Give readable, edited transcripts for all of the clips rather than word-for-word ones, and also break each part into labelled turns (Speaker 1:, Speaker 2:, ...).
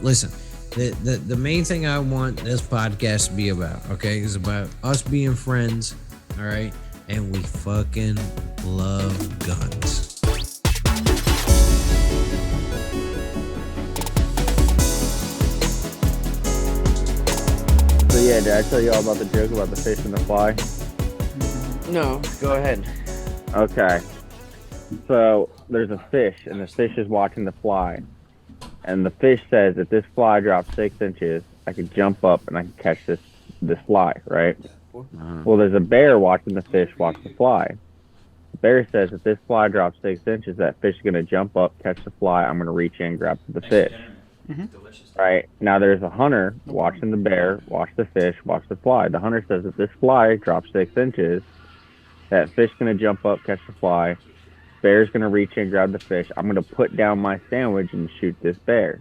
Speaker 1: listen, the main thing I want this podcast to be about, okay, is about us being friends, all right, and we fucking love guns.
Speaker 2: So yeah, did I tell you all about the joke about the fish and the fly?
Speaker 3: No, go ahead.
Speaker 2: Okay. So there's a fish, and the fish is watching the fly. And the fish says, if this fly drops 6 inches, I could jump up and I can catch this fly, right? Well, there's a bear watching the fish watch the fly. The bear says, if this fly drops 6 inches, that fish is going to jump up, catch the fly. I'm going to reach in, grab the fish. Right? Now there's a hunter watching the bear, watch the fish, watch the fly. The hunter says, if this fly drops 6 inches, that fish is going to jump up, catch the fly. Bear's going to reach in, grab the fish. I'm going to put down my sandwich and shoot this bear.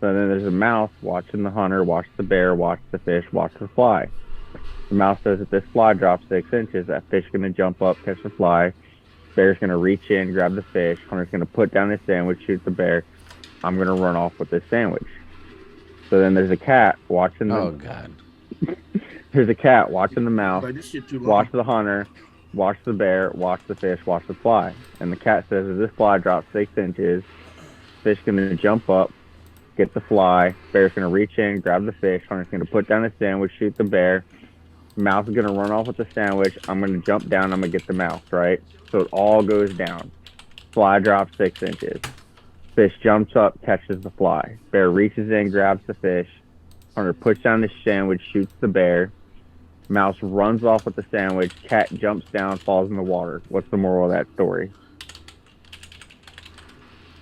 Speaker 2: So then there's a mouse watching the hunter, watch the bear, watch the fish, watch the fly. The mouse says if this fly drops 6 inches, that fish is going to jump up, catch the fly. Bear's going to reach in, grab the fish. Hunter's going to put down his sandwich, shoot the bear. I'm going to run off with this sandwich. So then there's a cat watching the...
Speaker 1: Oh, God.
Speaker 2: There's a cat watching the mouse, watch the hunter, watch the bear, watch the fish, watch the fly. And the cat says, if this fly drops 6 inches, fish going to jump up, get the fly, bear's going to reach in, grab the fish, hunter's going to put down his sandwich, shoot the bear, mouse is going to run off with the sandwich, I'm going to jump down, I'm going to get the mouse, right? So it all goes down. Fly drops 6 inches. Fish jumps up, catches the fly. Bear reaches in, grabs the fish, hunter puts down his sandwich, shoots the bear. Mouse runs off with the sandwich. Cat jumps down, falls in the water. What's the moral of that story?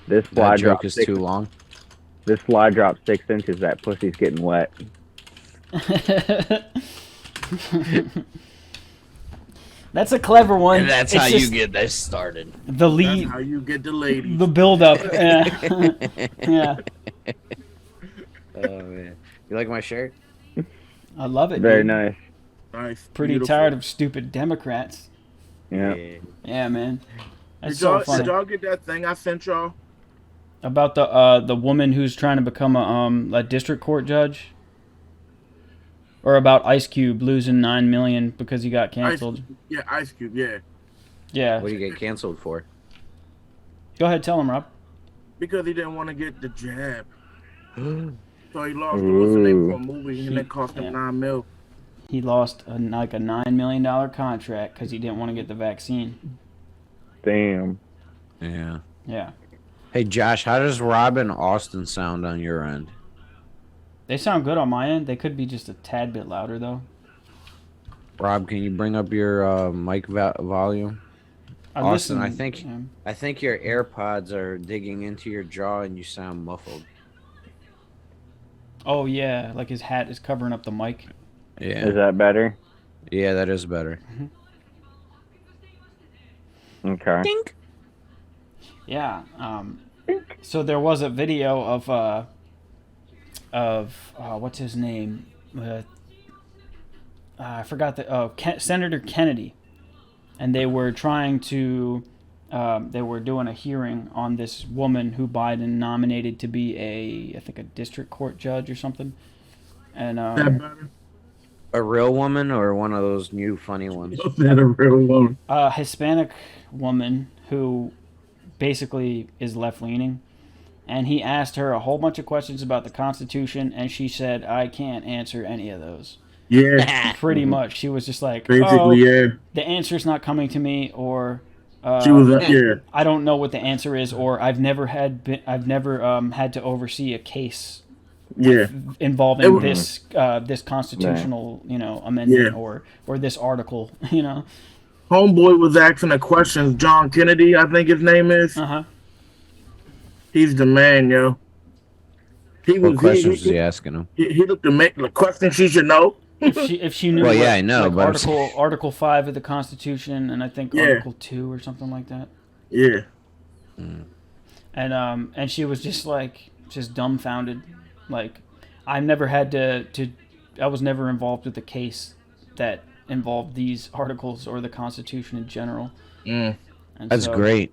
Speaker 2: This fly
Speaker 1: That joke
Speaker 2: drops
Speaker 1: is
Speaker 2: 6
Speaker 1: too long.
Speaker 2: This fly drops 6 inches. That pussy's getting wet.
Speaker 4: That's a clever one.
Speaker 1: And that's
Speaker 4: It's
Speaker 1: how you
Speaker 4: just
Speaker 1: get this started.
Speaker 4: the lead,
Speaker 5: That's how you get the ladies.
Speaker 4: the build up. Yeah.
Speaker 1: Oh, man. You like my shirt?
Speaker 4: I love it.
Speaker 2: Very
Speaker 4: dude.
Speaker 2: nice.
Speaker 5: Nice.
Speaker 4: Pretty
Speaker 5: Beautiful.
Speaker 4: tired of stupid Democrats.
Speaker 2: Yeah.
Speaker 4: Yeah, man. That's
Speaker 5: Did
Speaker 4: so
Speaker 5: y'all,
Speaker 4: funny.
Speaker 5: did y'all get that thing I sent y'all?
Speaker 4: About the woman who's trying to become a district court judge, or about Ice Cube losing $9 million because he got canceled.
Speaker 5: Ice Cube, yeah.
Speaker 4: Yeah.
Speaker 1: What do you get canceled for?
Speaker 4: Go ahead, tell him, Rob.
Speaker 5: Because he didn't want to get the jab. So he lost what's the name for a movie and it cost him $9 million.
Speaker 4: He lost a $9 million contract because he didn't want to get the vaccine.
Speaker 2: Damn.
Speaker 1: Yeah.
Speaker 4: Yeah.
Speaker 1: Hey, Josh, how does Rob and Austin sound on your end?
Speaker 4: They sound good on my end. They could be just a tad bit louder, though.
Speaker 1: Rob, can you bring up your mic volume? Austin, I think your AirPods are digging into your jaw and you sound muffled.
Speaker 4: Oh, yeah. Like his hat is covering up the mic.
Speaker 1: Yeah.
Speaker 2: Is that better?
Speaker 1: Yeah, that is better.
Speaker 2: Okay.
Speaker 1: Dink.
Speaker 4: Yeah. So there was a video of what's his name? I forgot Senator Kennedy, and they were trying to. They were doing a hearing on this woman who Biden nominated to be I think a district court judge or something. And
Speaker 5: That better?
Speaker 1: A real woman or one of those new funny ones?
Speaker 5: Was that a real one?
Speaker 4: a Hispanic woman who basically is left-leaning, and he asked her a whole bunch of questions about the Constitution, and she said, I can't answer any of those.
Speaker 5: Yeah.
Speaker 4: Pretty much. She was just like,
Speaker 5: Basically, yeah.
Speaker 4: the answer's not coming to me, or
Speaker 5: She was, yeah.
Speaker 4: I don't know what the answer is, or I've never had to oversee a case
Speaker 5: Yeah.
Speaker 4: involving this constitutional amendment or this article,
Speaker 5: Homeboy was asking the questions. John Kennedy, I think his name is. He's the man, yo.
Speaker 1: What questions is he asking him?
Speaker 5: He looked to make the questions she should know.
Speaker 4: if she knew.
Speaker 1: Well, yeah, I know, but
Speaker 4: Article 5 of the Constitution, and I think Article 2 or something like that.
Speaker 5: Yeah.
Speaker 4: And she was just dumbfounded. Like, I've never had to I was never involved with a case that involved these articles or the Constitution in general. And
Speaker 1: That's great.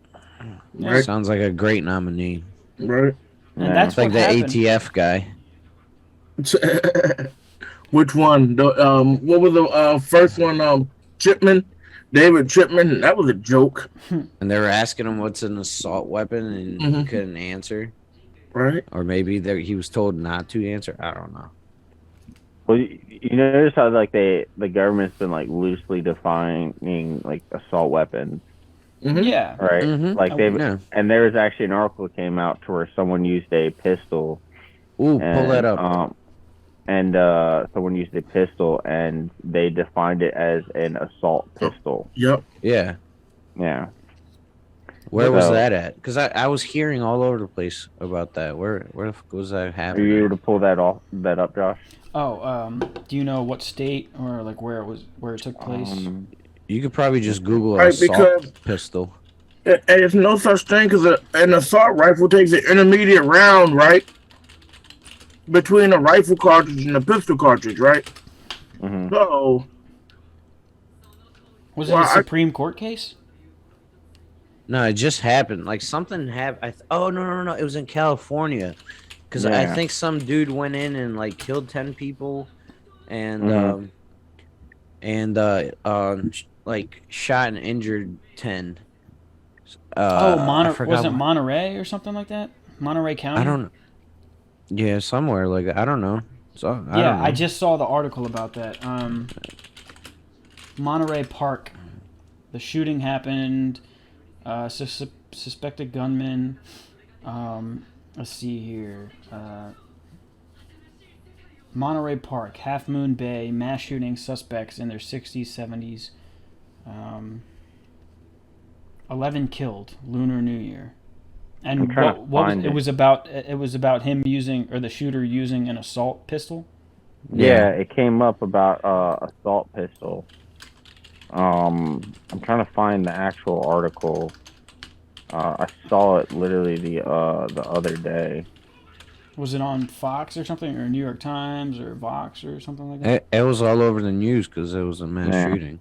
Speaker 4: Yeah.
Speaker 1: Sounds like a great nominee.
Speaker 5: Right.
Speaker 4: And that's
Speaker 1: It's like
Speaker 4: what
Speaker 1: the
Speaker 4: happened.
Speaker 1: ATF guy.
Speaker 5: Which one? The what was the first one? Chipman, David Chipman. That was a joke,
Speaker 1: And they were asking him what's an assault weapon, and he
Speaker 5: Mhm.
Speaker 1: couldn't answer.
Speaker 5: right?
Speaker 1: Or maybe he was told not to answer. I don't know.
Speaker 2: Well, you notice how like the government's been like loosely defining like assault weapons,
Speaker 5: Mhm.
Speaker 4: Yeah.
Speaker 2: right?
Speaker 1: Mhm.
Speaker 2: Like they've
Speaker 1: Yeah.
Speaker 2: and there was actually an article that came out to where someone used a pistol
Speaker 1: Ooh,
Speaker 2: and
Speaker 1: pull that up.
Speaker 2: someone used a pistol and they defined it as an assault pistol.
Speaker 5: Yep.
Speaker 1: Yeah.
Speaker 2: Yeah.
Speaker 1: Where was
Speaker 2: So-
Speaker 1: that at? Because I was hearing all over the place about that. Where the fuck was that
Speaker 2: Are
Speaker 1: happening?
Speaker 2: you able to pull that up, Josh?
Speaker 4: Oh, do you know what state or like where it took place?
Speaker 1: You could probably just Google
Speaker 5: Right,
Speaker 1: assault
Speaker 5: because-
Speaker 1: pistol.
Speaker 5: And it's no such thing because an assault rifle takes an intermediate round, right? Between a rifle cartridge and a pistol cartridge, right?
Speaker 2: Mhm.
Speaker 5: So,
Speaker 4: Was
Speaker 5: Well,
Speaker 4: it a Supreme Court case?
Speaker 1: No, it just happened. Like something happened. Oh no! It was in California, because I
Speaker 2: Yeah.
Speaker 1: think some dude went in and like killed 10 people, and
Speaker 2: Mhm.
Speaker 1: like shot and injured 10.
Speaker 4: Oh,
Speaker 1: I forgot
Speaker 4: was it
Speaker 1: what-
Speaker 4: Monterey or something like that? Monterey County?
Speaker 1: I don't. Yeah, somewhere like I don't know. So I
Speaker 4: Yeah,
Speaker 1: don't know.
Speaker 4: I just saw the article about that. Monterey Park. The shooting happened. Suspected gunman. Let's see here. Monterey Park, Half Moon Bay, mass shooting suspects in their 60s, 70s. 11 killed, Lunar New Year. And
Speaker 2: I'm trying to
Speaker 4: what was
Speaker 2: find
Speaker 4: it
Speaker 2: it.
Speaker 4: was about? It was about him using, or the shooter using, an assault pistol.
Speaker 2: Yeah, it came up about assault pistol. I'm trying to find the actual article. I saw it literally the other day.
Speaker 4: Was it on Fox or something, or New York Times, or Vox, or something like that?
Speaker 1: It was all over the news because it was a mass
Speaker 2: Yeah.
Speaker 1: shooting.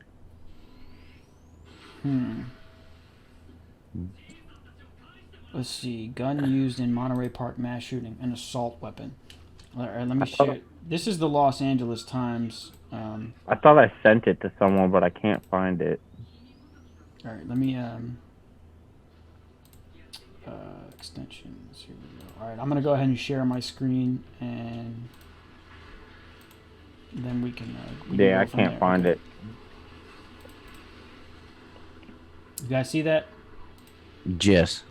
Speaker 4: Let's see. Gun used in Monterey Park mass shooting, an assault weapon. All right, let me share. This is the Los Angeles Times.
Speaker 2: I thought I sent it to someone, but I can't find it.
Speaker 4: All right, let me extensions. Here we go. All right, I'm gonna go ahead and share my screen, and then we can.
Speaker 2: Yeah, I can't find it.
Speaker 4: You guys see that?
Speaker 1: Yes.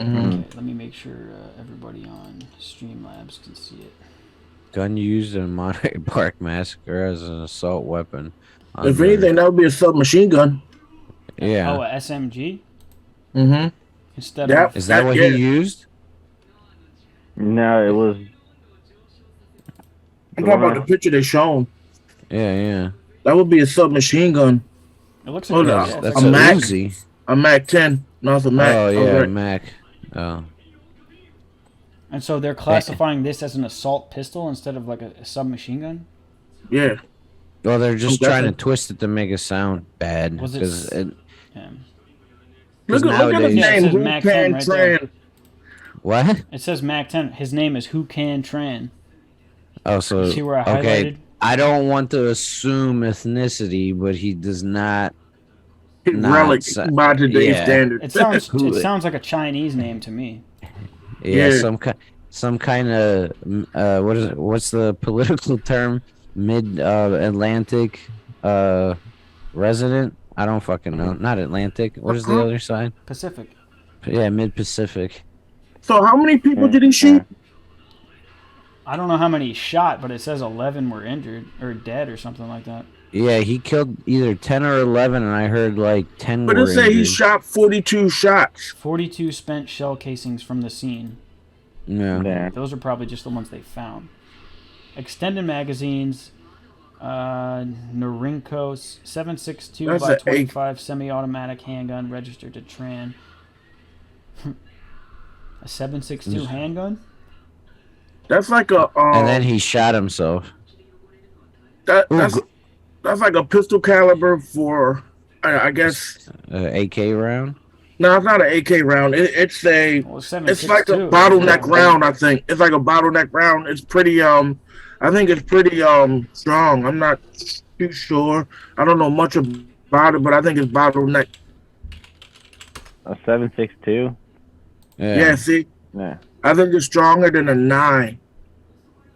Speaker 4: Okay, let me make sure everybody on Streamlabs can see it.
Speaker 1: Gun used in Monterey Park massacre as an assault weapon.
Speaker 5: if anything, that would be a submachine gun.
Speaker 1: Yeah.
Speaker 4: Oh, a SMG
Speaker 5: Mm-hmm.
Speaker 4: instead
Speaker 5: Yeah.
Speaker 4: of.
Speaker 1: Is that what
Speaker 5: yeah.
Speaker 1: he used?
Speaker 2: No, it was.
Speaker 5: I'm talking about the picture they shown.
Speaker 1: Yeah.
Speaker 5: That would be a submachine gun.
Speaker 4: It looks
Speaker 5: Hold
Speaker 4: like
Speaker 5: on.
Speaker 4: yeah,
Speaker 1: That's
Speaker 4: it's
Speaker 5: a
Speaker 1: a
Speaker 5: Mac?
Speaker 1: Uzi.
Speaker 5: A Mac 10. No, it's a Mac.
Speaker 1: Oh
Speaker 5: I was
Speaker 1: yeah,
Speaker 5: right.
Speaker 1: Mac. Oh.
Speaker 4: And so they're classifying this as an assault pistol instead of like a submachine gun.
Speaker 5: Yeah.
Speaker 1: Well, they're just
Speaker 5: I'm
Speaker 1: trying to
Speaker 5: guessing.
Speaker 1: twist it to make it sound bad.
Speaker 4: Was it
Speaker 1: 'cause
Speaker 4: Yeah.
Speaker 1: Because
Speaker 5: Look at his
Speaker 1: nowadays-
Speaker 4: Yeah, it
Speaker 5: name.
Speaker 4: says
Speaker 5: Who
Speaker 4: Mac
Speaker 5: can
Speaker 4: 10 right there.
Speaker 5: Tran.
Speaker 1: What?
Speaker 4: It says Mac 10. His name is Who Can Tran.
Speaker 1: Oh, so
Speaker 4: See where I
Speaker 1: okay.
Speaker 4: highlighted?
Speaker 1: I don't want to assume ethnicity, but he does not.
Speaker 5: Relic by today's
Speaker 1: yeah.
Speaker 5: standards.
Speaker 4: It sounds
Speaker 1: Who-
Speaker 4: it sounds like a Chinese name to me.
Speaker 1: Yeah,
Speaker 5: Yeah.
Speaker 1: some kind of what is it? What's the political term? Mid Atlantic resident? I don't fucking know. Not Atlantic. What is the other side?
Speaker 4: Pacific.
Speaker 1: Yeah, Mid Pacific.
Speaker 5: So how many people did he shoot?
Speaker 4: I don't know how many he shot, but it says 11 were injured or dead or something like that.
Speaker 1: Yeah, he killed either 10 or 11, and I heard like 10
Speaker 5: But
Speaker 1: were
Speaker 5: it say he
Speaker 1: injured.
Speaker 5: shot 42 shots.
Speaker 4: 42 spent shell casings from the scene.
Speaker 1: Yeah.
Speaker 2: Yeah.
Speaker 4: Those are probably just the ones they found. Extended magazines. Norinco 7.62
Speaker 5: That's
Speaker 4: by
Speaker 5: a
Speaker 4: 25 semi-automatic handgun registered to Tran. A 7.62 handgun?
Speaker 5: That's like a
Speaker 1: And then he shot himself.
Speaker 5: that's like a pistol caliber for I guess
Speaker 1: AK round?
Speaker 5: No, it's not an AK round. It's a.
Speaker 4: Well,
Speaker 5: It's like a
Speaker 4: 7.62.
Speaker 5: bottleneck
Speaker 4: Yeah.
Speaker 5: round. I think it's like a bottleneck round. It's pretty. I think it's pretty strong. I'm not too sure. I don't know much about it, but I think it's bottleneck.
Speaker 2: A 7.62.
Speaker 5: Yeah. See,
Speaker 2: Yeah.
Speaker 5: I think it's stronger than a 9.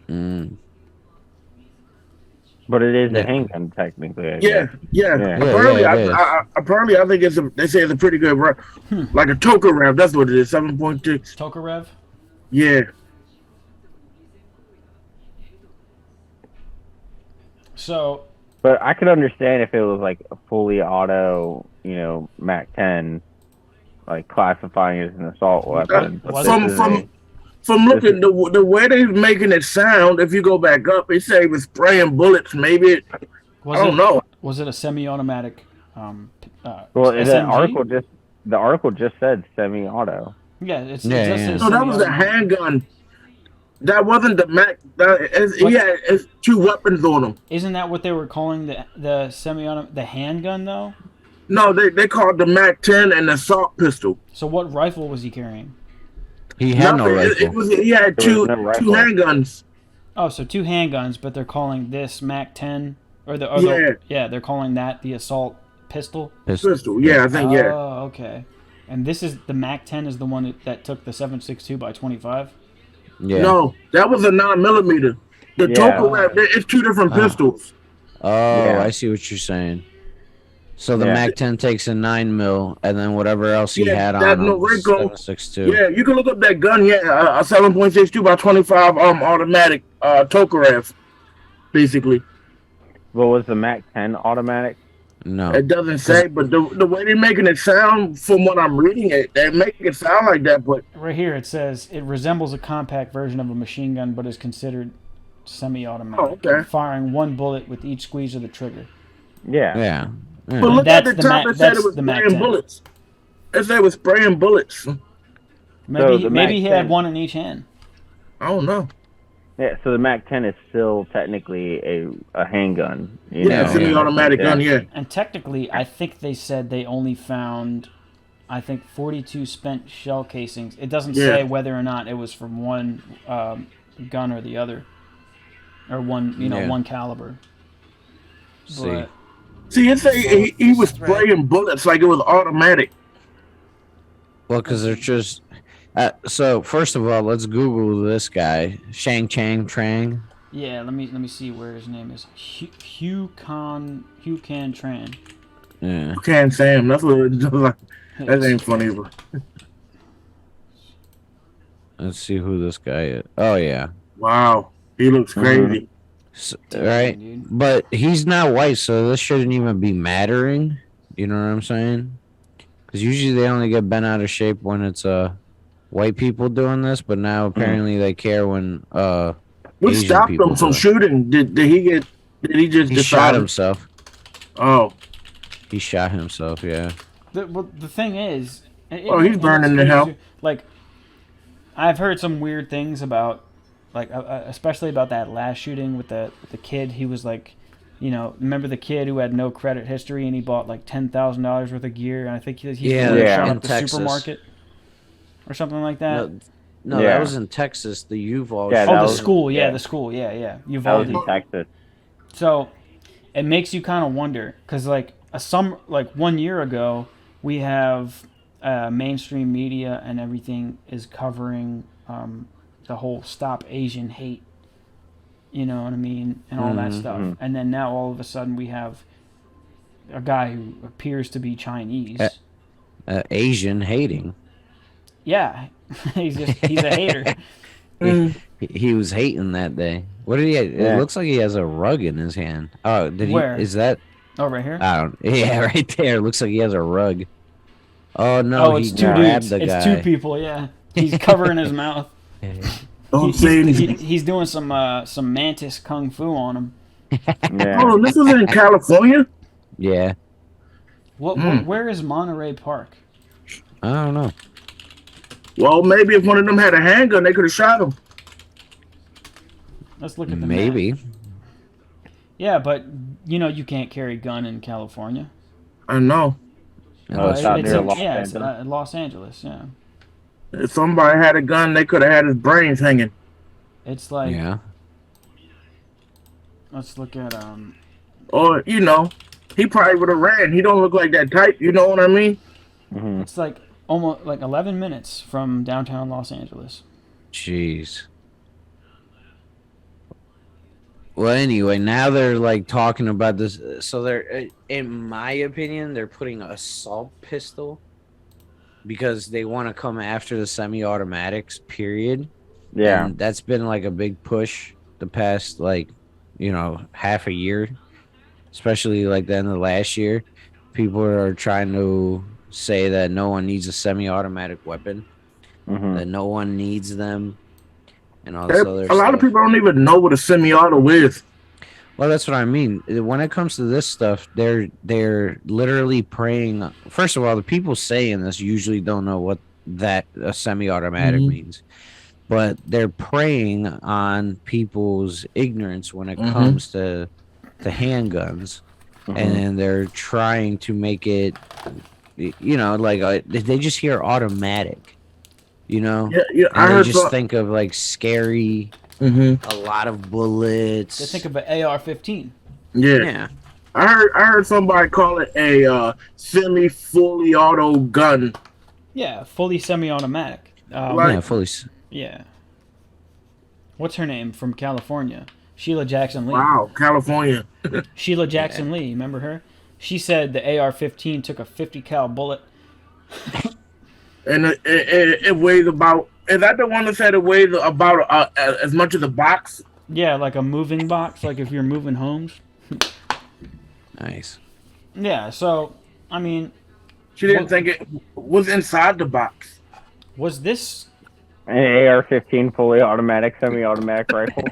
Speaker 1: Mm.
Speaker 2: But it is
Speaker 1: Yeah.
Speaker 2: a handgun technically. I
Speaker 5: Yeah,
Speaker 2: guess.
Speaker 5: yeah.
Speaker 2: Yeah.
Speaker 5: Apparently,
Speaker 1: Yeah, it is.
Speaker 5: apparently, I think it's a. They say it's a pretty good round, like a Toka round. That's what it is. 7.6.
Speaker 4: Tokarev.
Speaker 5: Yeah.
Speaker 4: So
Speaker 2: But I could understand if it was like a fully auto, Mac 10, like classifying it as an assault weapon. But
Speaker 4: Was
Speaker 2: this
Speaker 4: it?
Speaker 2: is a-
Speaker 5: From looking the way they're making it sound, if you go back up, it say it was spraying bullets. Maybe it,
Speaker 4: was
Speaker 5: I don't
Speaker 4: it
Speaker 5: know.
Speaker 4: was it a semi-automatic?
Speaker 2: well,
Speaker 4: SMG?
Speaker 2: the article just said semi-auto.
Speaker 4: Yeah, it just
Speaker 1: Yeah.
Speaker 4: says
Speaker 5: No, that was the
Speaker 4: semi-automatic.
Speaker 5: handgun. That wasn't the Mac. It's 2 weapons on them.
Speaker 4: Isn't that what they were calling the semi-automatic, the handgun though?
Speaker 5: No, they called the Mac 10 an assault pistol.
Speaker 4: So what rifle was he carrying?
Speaker 1: He had no
Speaker 5: Nothing.
Speaker 1: rifle.
Speaker 5: He had
Speaker 2: There
Speaker 5: two
Speaker 2: was no rifle.
Speaker 5: handguns.
Speaker 4: Oh, so 2 handguns, but they're calling this Mac 10
Speaker 5: Yeah.
Speaker 4: they're calling that the assault pistol.
Speaker 5: Pistol. Yeah, I think yeah.
Speaker 4: Oh, okay. And this is the Mac 10 is the one that took the 7.62 by 25.
Speaker 1: Yeah.
Speaker 5: No, that was a 9mm. The
Speaker 2: Yeah.
Speaker 5: Tokarev, it's 2 different pistols.
Speaker 1: Oh,
Speaker 2: Yeah.
Speaker 1: I see what you're saying. So the
Speaker 2: Yeah.
Speaker 1: Mac 10 takes a 9mm, and then whatever else he
Speaker 5: Yeah,
Speaker 1: had
Speaker 5: that
Speaker 1: on him,
Speaker 5: Norinco.
Speaker 1: 7.62.
Speaker 5: Yeah, you can look up that gun. Yeah, a 7.62 by 25 automatic Tokarev, basically.
Speaker 2: What was the Mac 10 automatic?
Speaker 1: No.
Speaker 5: It doesn't say, but the way they're making it sound, from what I'm reading, they make it sound like that. But
Speaker 4: Right here it says it resembles a compact version of a machine gun, but is considered semi-automatic,
Speaker 5: Oh, okay.
Speaker 4: firing 1 bullet with each squeeze of the trigger.
Speaker 2: Yeah.
Speaker 1: Yeah.
Speaker 5: but
Speaker 1: Yeah.
Speaker 5: look
Speaker 4: That's
Speaker 5: at the
Speaker 4: the
Speaker 5: top.
Speaker 4: Mac-
Speaker 5: It said
Speaker 4: that's
Speaker 5: it was
Speaker 4: the Mac
Speaker 5: spraying
Speaker 4: 10.
Speaker 5: bullets. It said it was spraying bullets.
Speaker 4: Maybe
Speaker 2: the
Speaker 4: maybe
Speaker 2: Mac
Speaker 4: he had
Speaker 2: 10
Speaker 4: one in each hand.
Speaker 5: I don't know.
Speaker 2: Yeah, so the Mac 10 is still technically a handgun. You
Speaker 5: Yeah,
Speaker 2: know?
Speaker 5: semi-automatic gun. Yeah.
Speaker 4: And technically, I think they said they only found, 42 spent shell casings. It doesn't
Speaker 5: Yeah.
Speaker 4: say whether or not it was from one gun or the other, or one,
Speaker 1: Yeah.
Speaker 4: one caliber.
Speaker 1: See.
Speaker 4: But
Speaker 5: See, it say he was spraying bullets like it was automatic.
Speaker 1: Well, because they're just. So first of all, let's Google this guy, Shang Chang Trang.
Speaker 4: yeah, let me see where his name is. Hugh Can Tran.
Speaker 1: Yeah.
Speaker 5: Can't say him. That's what it does. Like, that ain't funny. But
Speaker 1: Let's see who this guy is. Oh yeah.
Speaker 5: wow, he looks crazy.
Speaker 1: Right.
Speaker 4: Dude.
Speaker 1: But he's not white, so this shouldn't even be mattering. You know what I'm saying? Because usually they only get bent out of shape when it's white people doing this, but now apparently they care when
Speaker 5: What
Speaker 1: Asian
Speaker 5: stopped
Speaker 1: people
Speaker 5: him from
Speaker 1: do it.
Speaker 5: shooting? Did he get? Did he just
Speaker 1: He
Speaker 5: decide?
Speaker 1: shot himself.
Speaker 5: Oh,
Speaker 1: He shot himself. Yeah.
Speaker 4: The thing is,
Speaker 5: Oh, he's burning in hell.
Speaker 4: Like, I've heard some weird things about, like, especially about that last shooting with the kid. He was like, remember the kid who had no credit history and he bought like $10,000 worth of gear, and I think he's
Speaker 2: Yeah,
Speaker 4: shot
Speaker 1: in
Speaker 4: up the
Speaker 1: Texas.
Speaker 4: supermarket or something like that.
Speaker 1: No,
Speaker 2: Yeah.
Speaker 1: that was in Texas. The Uvalde.
Speaker 2: Yeah,
Speaker 4: Oh,
Speaker 2: that
Speaker 4: the
Speaker 2: was-
Speaker 4: school,
Speaker 2: yeah.
Speaker 4: the school, yeah.
Speaker 2: That was
Speaker 4: Uvalde.
Speaker 2: in Texas.
Speaker 4: So it makes you kind of wonder, because like 1 year ago, we have mainstream media and everything is covering the whole Stop Asian Hate, you know what I mean, and all that stuff. And then now all of a sudden we have a guy who appears to be Chinese.
Speaker 1: Asian hating.
Speaker 4: Yeah, he's a hater.
Speaker 1: He was hating that day. What did he?
Speaker 2: Yeah.
Speaker 1: It looks like he has a rug in his hand. Oh, did he?
Speaker 4: Where?
Speaker 1: Is that?
Speaker 4: Oh, right here.
Speaker 1: I don't. Yeah, right there. It looks like he has a rug. Oh no!
Speaker 4: It's
Speaker 1: he
Speaker 4: two
Speaker 1: grabbed
Speaker 4: dudes.
Speaker 1: the
Speaker 4: It's
Speaker 1: guy.
Speaker 4: 2 people. Yeah, he's covering his mouth.
Speaker 5: don't say anything.
Speaker 4: He's doing some mantis kung fu on him.
Speaker 2: Yeah.
Speaker 5: Oh, this was in California.
Speaker 1: Yeah,
Speaker 4: Where is Monterey Park?
Speaker 1: I don't know.
Speaker 5: Well, maybe if one of them had a handgun, they could have shot him.
Speaker 4: Let's look at the map.
Speaker 1: Maybe.
Speaker 4: Yeah, but you can't carry a gun in California.
Speaker 5: I know.
Speaker 2: Oh, it's out near Los
Speaker 4: yeah, it's
Speaker 2: Angeles.
Speaker 4: Los Angeles. Yeah,
Speaker 5: If somebody had a gun, they could have had his brains hanging.
Speaker 4: it's like
Speaker 1: Yeah.
Speaker 4: let's look at
Speaker 5: Or, you know, he probably would have ran. He don't look like that type. You know what I mean?
Speaker 2: Hmm.
Speaker 4: it's like almost like 11 minutes from downtown Los Angeles.
Speaker 1: Jeez. Well, anyway, now they're like talking about this. So they're, in my opinion, they're putting an assault pistol because they want to come after the semi-automatics. Period.
Speaker 2: Yeah.
Speaker 1: And that's been like a big push the past like, half a year, especially like the end of last year. People are trying to say that no one needs a semi-automatic weapon,
Speaker 2: Hmm.
Speaker 1: that no one needs them, and all this other
Speaker 5: A lot of
Speaker 1: stuff.
Speaker 5: people don't even know what a semi-auto is.
Speaker 1: Well, that's what I mean. When it comes to this stuff, they're literally preying. First of all, the people saying this usually don't know what that a semi-automatic
Speaker 5: Mhm.
Speaker 1: means, but they're preying on people's ignorance when it
Speaker 5: Mhm.
Speaker 1: comes to handguns,
Speaker 2: Hmm.
Speaker 1: and then they're trying to make it, like they just hear automatic,
Speaker 5: Yeah,
Speaker 1: and
Speaker 5: I
Speaker 1: they
Speaker 5: heard
Speaker 1: just
Speaker 5: some.
Speaker 1: think of like scary,
Speaker 5: Mm-hmm.
Speaker 1: a lot of bullets.
Speaker 4: Just think of an AR-15.
Speaker 5: Yeah.
Speaker 1: Yeah.
Speaker 5: I heard somebody call it a semi-fully auto gun.
Speaker 4: Yeah, fully semi-automatic.
Speaker 5: Like-
Speaker 1: Yeah, fully.
Speaker 4: Yeah. What's her name from California? Sheila Jackson Lee.
Speaker 5: Wow, California.
Speaker 4: Sheila Jackson Lee, remember her? She said the AR-15 took a 50 cal bullet.
Speaker 5: And it weighs about. Is that the one that said it weighs about as much as a box?
Speaker 4: Yeah, like a moving box, like if you're moving homes.
Speaker 1: Nice.
Speaker 4: Yeah, so I mean,
Speaker 5: She didn't
Speaker 4: Well-
Speaker 5: think it was inside the box.
Speaker 4: was this
Speaker 2: An AR-15 fully automatic, semi-automatic rifle.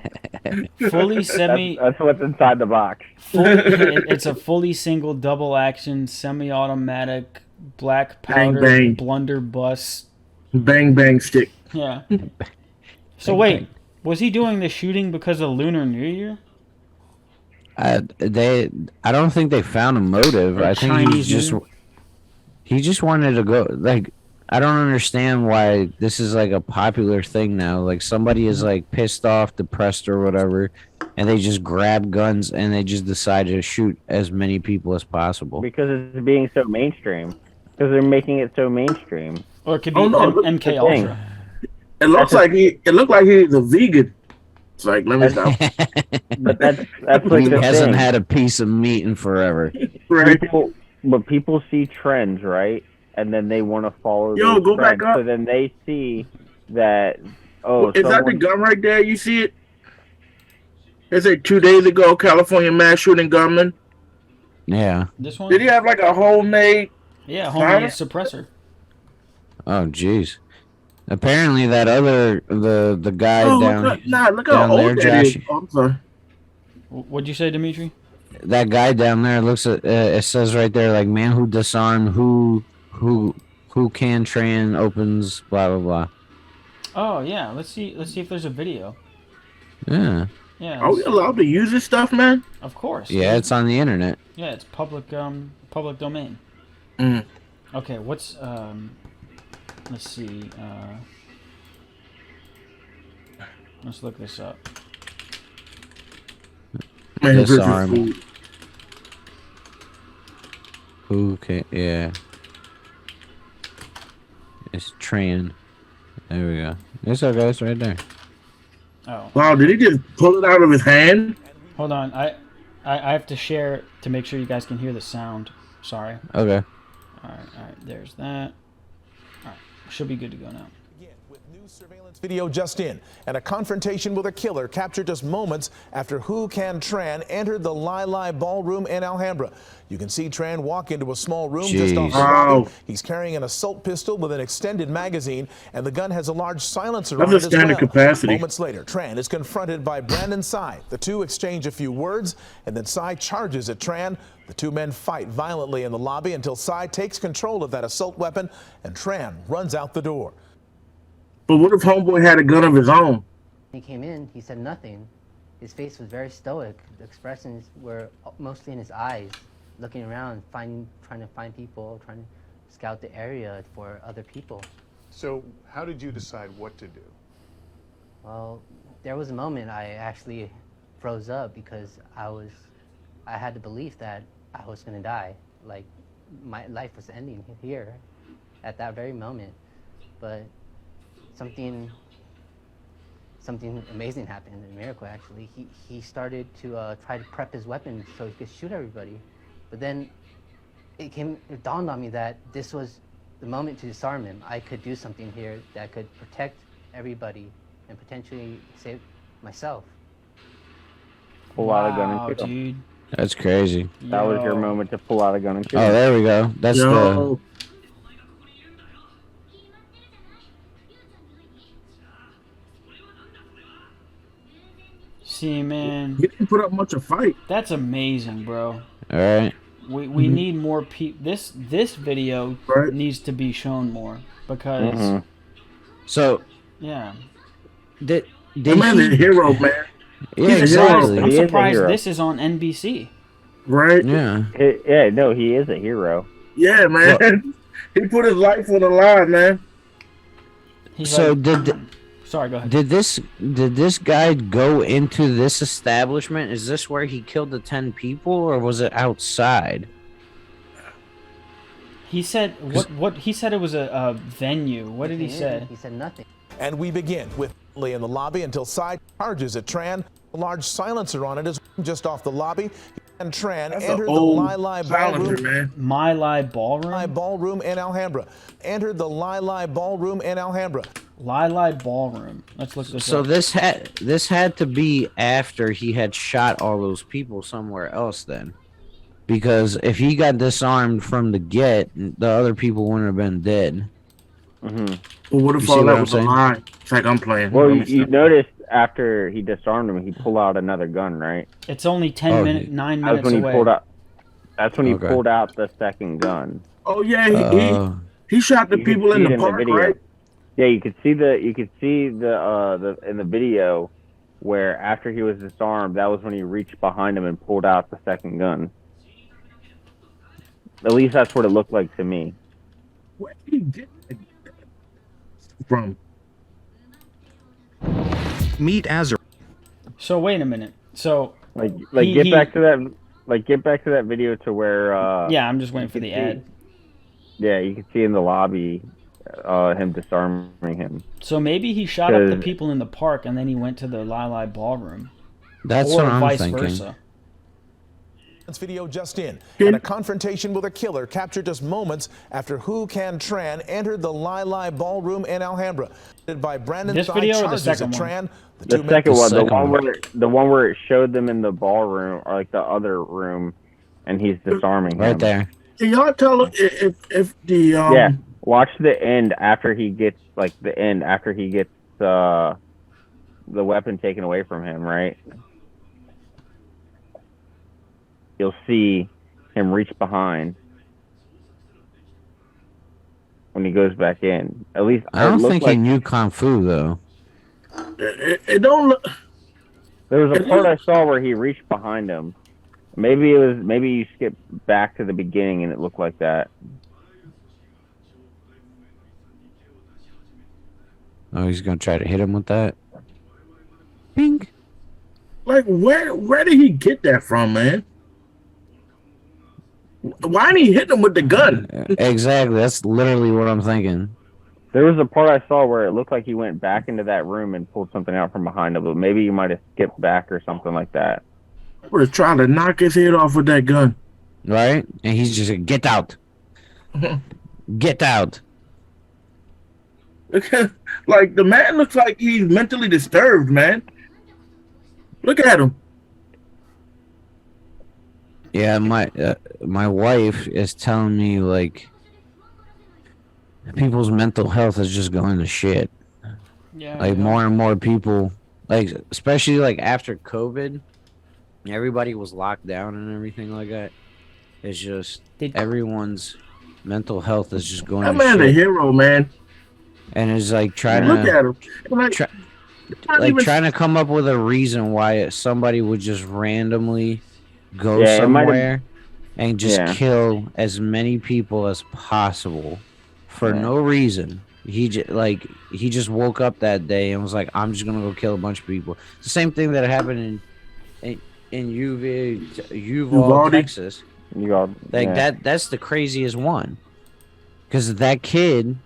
Speaker 4: fully semi?
Speaker 2: That's what's inside the box.
Speaker 4: It's a fully single double action semi-automatic black
Speaker 5: Bang,
Speaker 4: powder
Speaker 5: bang.
Speaker 4: blunderbuss.
Speaker 5: Bang bang stick.
Speaker 4: Yeah. So
Speaker 1: Bang,
Speaker 4: wait,
Speaker 1: bang.
Speaker 4: was he doing the shooting because of Lunar New Year?
Speaker 1: I don't think they found a motive.
Speaker 4: Or
Speaker 1: I think
Speaker 4: Chinese New Year?
Speaker 1: he just wanted to go. Like, I don't understand why this is like a popular thing now. Like, somebody is like pissed off, depressed, or whatever, and they just grab guns and they just decide to shoot as many people as possible.
Speaker 2: Because it's being so mainstream. Because they're making it so mainstream.
Speaker 4: Or it could be
Speaker 5: Oh, no, look,
Speaker 4: MK
Speaker 2: the
Speaker 4: Ultra.
Speaker 2: thing.
Speaker 5: It looks like it looked like he's a vegan. It's like, let me stop.
Speaker 2: But that's like
Speaker 1: He
Speaker 2: the
Speaker 1: hasn't
Speaker 2: thing.
Speaker 1: had a piece of meat in forever.
Speaker 5: Right.
Speaker 2: People see trends, right? And then they want to follow.
Speaker 5: Yo,
Speaker 2: those
Speaker 5: go back
Speaker 2: trends.
Speaker 5: up.
Speaker 2: So then they see that. Oh,
Speaker 5: Is that the
Speaker 2: someone-
Speaker 5: gun right there? You see it? It said 2 days ago, California mass shooting gunman.
Speaker 1: Yeah.
Speaker 4: This one?
Speaker 5: Did he have like a homemade?
Speaker 4: Yeah, homemade suppressor.
Speaker 1: Oh, jeez. Apparently, that other the guy
Speaker 5: Oh,
Speaker 1: down
Speaker 5: look how
Speaker 1: down
Speaker 5: old
Speaker 1: there,
Speaker 5: that is.
Speaker 1: Josh.
Speaker 5: Oh, I'm sorry.
Speaker 4: What'd you say, Dimitri?
Speaker 1: that guy down there looks at it says right there like man who disarmed who can tran opens blah blah blah.
Speaker 4: Oh yeah, let's see if there's a video.
Speaker 1: Yeah.
Speaker 4: Yeah.
Speaker 5: Are we allowed to use this stuff, man?
Speaker 4: Of course.
Speaker 1: Yeah, it's on the internet.
Speaker 4: Yeah, it's public domain.
Speaker 5: Mm.
Speaker 4: Okay, what's let's see. Let's look this up.
Speaker 5: Man versus
Speaker 1: Disarm.
Speaker 5: food.
Speaker 1: Who can yeah. It's Tran. There we go. It's okay, it's right there.
Speaker 4: Oh,
Speaker 5: Wow, did he just pull it out of his hand?
Speaker 4: hold on. I have to share to make sure you guys can hear the sound. Sorry.
Speaker 1: Okay.
Speaker 4: All right. There's that. All right, should be good to go now.
Speaker 6: With new surveillance video just in, and a confrontation with a killer captured just moments after Who Can Tran entered the Lai Lai Ballroom in Alhambra. You can see Tran walk into a small room just off the
Speaker 1: Jeez.
Speaker 6: lobby.
Speaker 5: Wow.
Speaker 6: He's carrying an assault pistol with an extended magazine, and the gun has a large silencer
Speaker 5: That's
Speaker 6: on
Speaker 5: a
Speaker 6: it as
Speaker 5: standard
Speaker 6: well.
Speaker 5: capacity.
Speaker 6: Moments later, Tran is confronted by Brandon Tsai. The two exchange a few words, and then Tsai charges at Tran. The two men fight violently in the lobby until Tsai takes control of that assault weapon, and Tran runs out the door.
Speaker 5: But what if homeboy had a gun of his own?
Speaker 7: He came in, he said nothing. His face was very stoic. The expressions were mostly in his eyes, looking around, trying to find people, scout the area for other people.
Speaker 8: So how did you decide what to do?
Speaker 7: Well, there was a moment I actually froze up because I had the belief that I was gonna die. Like, my life was ending here at that very moment. But something amazing happened, a miracle actually. He started to try to prep his weapon so he could shoot everybody. But then it dawned on me that this was the moment to disarm him. I could do something here that could protect everybody and potentially save myself.
Speaker 2: Pull out a gun
Speaker 4: Wow,
Speaker 2: and shoot him.
Speaker 4: dude.
Speaker 1: That's crazy.
Speaker 2: That was your
Speaker 4: Yo.
Speaker 2: moment to pull out a gun and shoot
Speaker 1: Oh,
Speaker 2: him.
Speaker 1: there we go. That's
Speaker 5: Yo,
Speaker 4: See, man,
Speaker 5: he didn't put up much of a fight.
Speaker 4: that's amazing, bro.
Speaker 1: all right.
Speaker 4: We need more people. This video
Speaker 5: Right.
Speaker 4: needs to be shown more because
Speaker 2: Mhm.
Speaker 1: So
Speaker 4: yeah.
Speaker 1: did
Speaker 5: The man's a
Speaker 1: he?
Speaker 5: hero, man.
Speaker 1: Yeah,
Speaker 5: he's a
Speaker 1: exactly.
Speaker 4: I'm
Speaker 2: He is a
Speaker 4: surprised
Speaker 2: hero.
Speaker 4: this is on NBC.
Speaker 5: Right?
Speaker 1: Yeah.
Speaker 2: Yeah, no, he is a hero.
Speaker 5: Yeah, man. He put his life on the line, man.
Speaker 4: He's
Speaker 1: So
Speaker 4: like,
Speaker 1: did
Speaker 4: sorry, go ahead.
Speaker 1: did this guy go into this establishment? Is this where he killed the 10 people, or was it outside?
Speaker 4: He said what he said it was a venue. What did he say?
Speaker 7: He said nothing.
Speaker 6: And we begin with Lee in the lobby until Psy charges at Tran. A large silencer on it is just off the lobby. And Tran
Speaker 5: That's
Speaker 6: entered
Speaker 5: an
Speaker 6: the
Speaker 5: old
Speaker 6: Lai
Speaker 5: silencer,
Speaker 6: Ballroom.
Speaker 5: man.
Speaker 4: My Lai Ballroom.
Speaker 6: Ballroom in Alhambra. Entered the Lai Ballroom in Alhambra.
Speaker 4: Lai Ballroom. Let's look this
Speaker 1: So
Speaker 4: up.
Speaker 1: this had to be after he had shot all those people somewhere else then. Because if he got disarmed from the get, the other people wouldn't have been dead.
Speaker 2: Hmm.
Speaker 5: Well, what
Speaker 1: You
Speaker 5: if
Speaker 1: see
Speaker 5: all
Speaker 1: what
Speaker 5: that
Speaker 1: I'm
Speaker 5: was a
Speaker 1: saying?
Speaker 5: lie? It's like I'm playing.
Speaker 2: Well,
Speaker 5: Let me
Speaker 2: you
Speaker 5: stop.
Speaker 2: noticed after he disarmed him, he pulled out another gun, right?
Speaker 4: It's only 10
Speaker 1: Oh,
Speaker 4: minutes,
Speaker 1: he-
Speaker 4: 9
Speaker 2: That was
Speaker 4: minutes
Speaker 2: when he
Speaker 4: away.
Speaker 2: pulled out. That's when he
Speaker 1: Okay.
Speaker 2: pulled out the second gun.
Speaker 5: Oh yeah, he shot the
Speaker 2: You could
Speaker 5: people
Speaker 2: see
Speaker 5: in
Speaker 2: it
Speaker 5: the park,
Speaker 2: video.
Speaker 5: right?
Speaker 2: Yeah, you could see the in the video where after he was disarmed, that was when he reached behind him and pulled out the second gun. At least that's what it looked like to me.
Speaker 5: Where did he get that from?
Speaker 9: Meet Azar.
Speaker 4: So wait a minute. So
Speaker 2: Like
Speaker 4: He-
Speaker 2: get
Speaker 4: he-
Speaker 2: back to that video to where
Speaker 4: yeah, I'm just waiting for
Speaker 2: you
Speaker 4: the
Speaker 2: can
Speaker 4: ad.
Speaker 2: see- Yeah, you can see in the lobby him disarming him.
Speaker 4: So maybe he shot up the
Speaker 2: 'Cause-
Speaker 4: people in the park and then he went to the Lai Ballroom,
Speaker 1: That's
Speaker 4: or
Speaker 1: what I'm
Speaker 4: vice
Speaker 1: thinking.
Speaker 4: versa.
Speaker 6: This video just in. And a confrontation with a killer captured just moments after Hu Can Tran entered the Lai Ballroom in Alhambra. By Brandon
Speaker 4: This
Speaker 6: Tsai
Speaker 4: video or the
Speaker 6: charges
Speaker 4: second
Speaker 6: at
Speaker 4: one?
Speaker 6: Tran.
Speaker 2: The
Speaker 6: two men-
Speaker 2: second one, the
Speaker 1: second
Speaker 2: one
Speaker 1: one.
Speaker 2: where it showed them in the ballroom or like the other room, and he's disarming
Speaker 1: Right
Speaker 2: him.
Speaker 1: there.
Speaker 5: Can y'all tell if the
Speaker 2: Yeah, watch the end after he gets the weapon taken away from him. Right, you'll see him reach behind when he goes back in. At least
Speaker 1: I don't
Speaker 2: it looked
Speaker 1: think
Speaker 2: like
Speaker 1: he knew Kung Fu though.
Speaker 5: it don't look.
Speaker 2: there was a part I saw where he reached behind him. Maybe you skip back to the beginning and it looked like that.
Speaker 1: Oh, he's gonna try to hit him with that. Pink.
Speaker 5: Like where did he get that from, man? Why didn't he hit him with the gun?
Speaker 1: Exactly. That's literally what I'm thinking.
Speaker 2: There was a part I saw where it looked like he went back into that room and pulled something out from behind him, but maybe you might have skipped back or something like that.
Speaker 5: I would have tried to knock his head off with that gun.
Speaker 1: Right? And he's just like, get out. Get out.
Speaker 5: Like the man looks like he's mentally disturbed, man. Look at him.
Speaker 1: Yeah, my wife is telling me like people's mental health is just going to shit.
Speaker 4: Yeah.
Speaker 1: Like
Speaker 4: yeah.
Speaker 1: more and more people, like especially like after COVID, everybody was locked down and everything like that. It's just everyone's mental health is just going
Speaker 5: That
Speaker 1: to
Speaker 5: man's a
Speaker 1: shit.
Speaker 5: hero, man.
Speaker 1: And it's like trying
Speaker 5: Look
Speaker 1: to
Speaker 5: at him. Like,
Speaker 1: try-
Speaker 5: not
Speaker 1: like
Speaker 5: even-
Speaker 1: trying to come up with a reason why somebody would just randomly go
Speaker 2: Yeah, it might have-
Speaker 1: somewhere and just
Speaker 2: Yeah.
Speaker 1: kill as many people as possible for no reason. He just woke up that day and was like, I'm just gonna go kill a bunch of people. It's the same thing that happened in Uvalde,
Speaker 5: Uvalde.
Speaker 1: Texas.
Speaker 2: You got
Speaker 1: That's the craziest one, because that kid,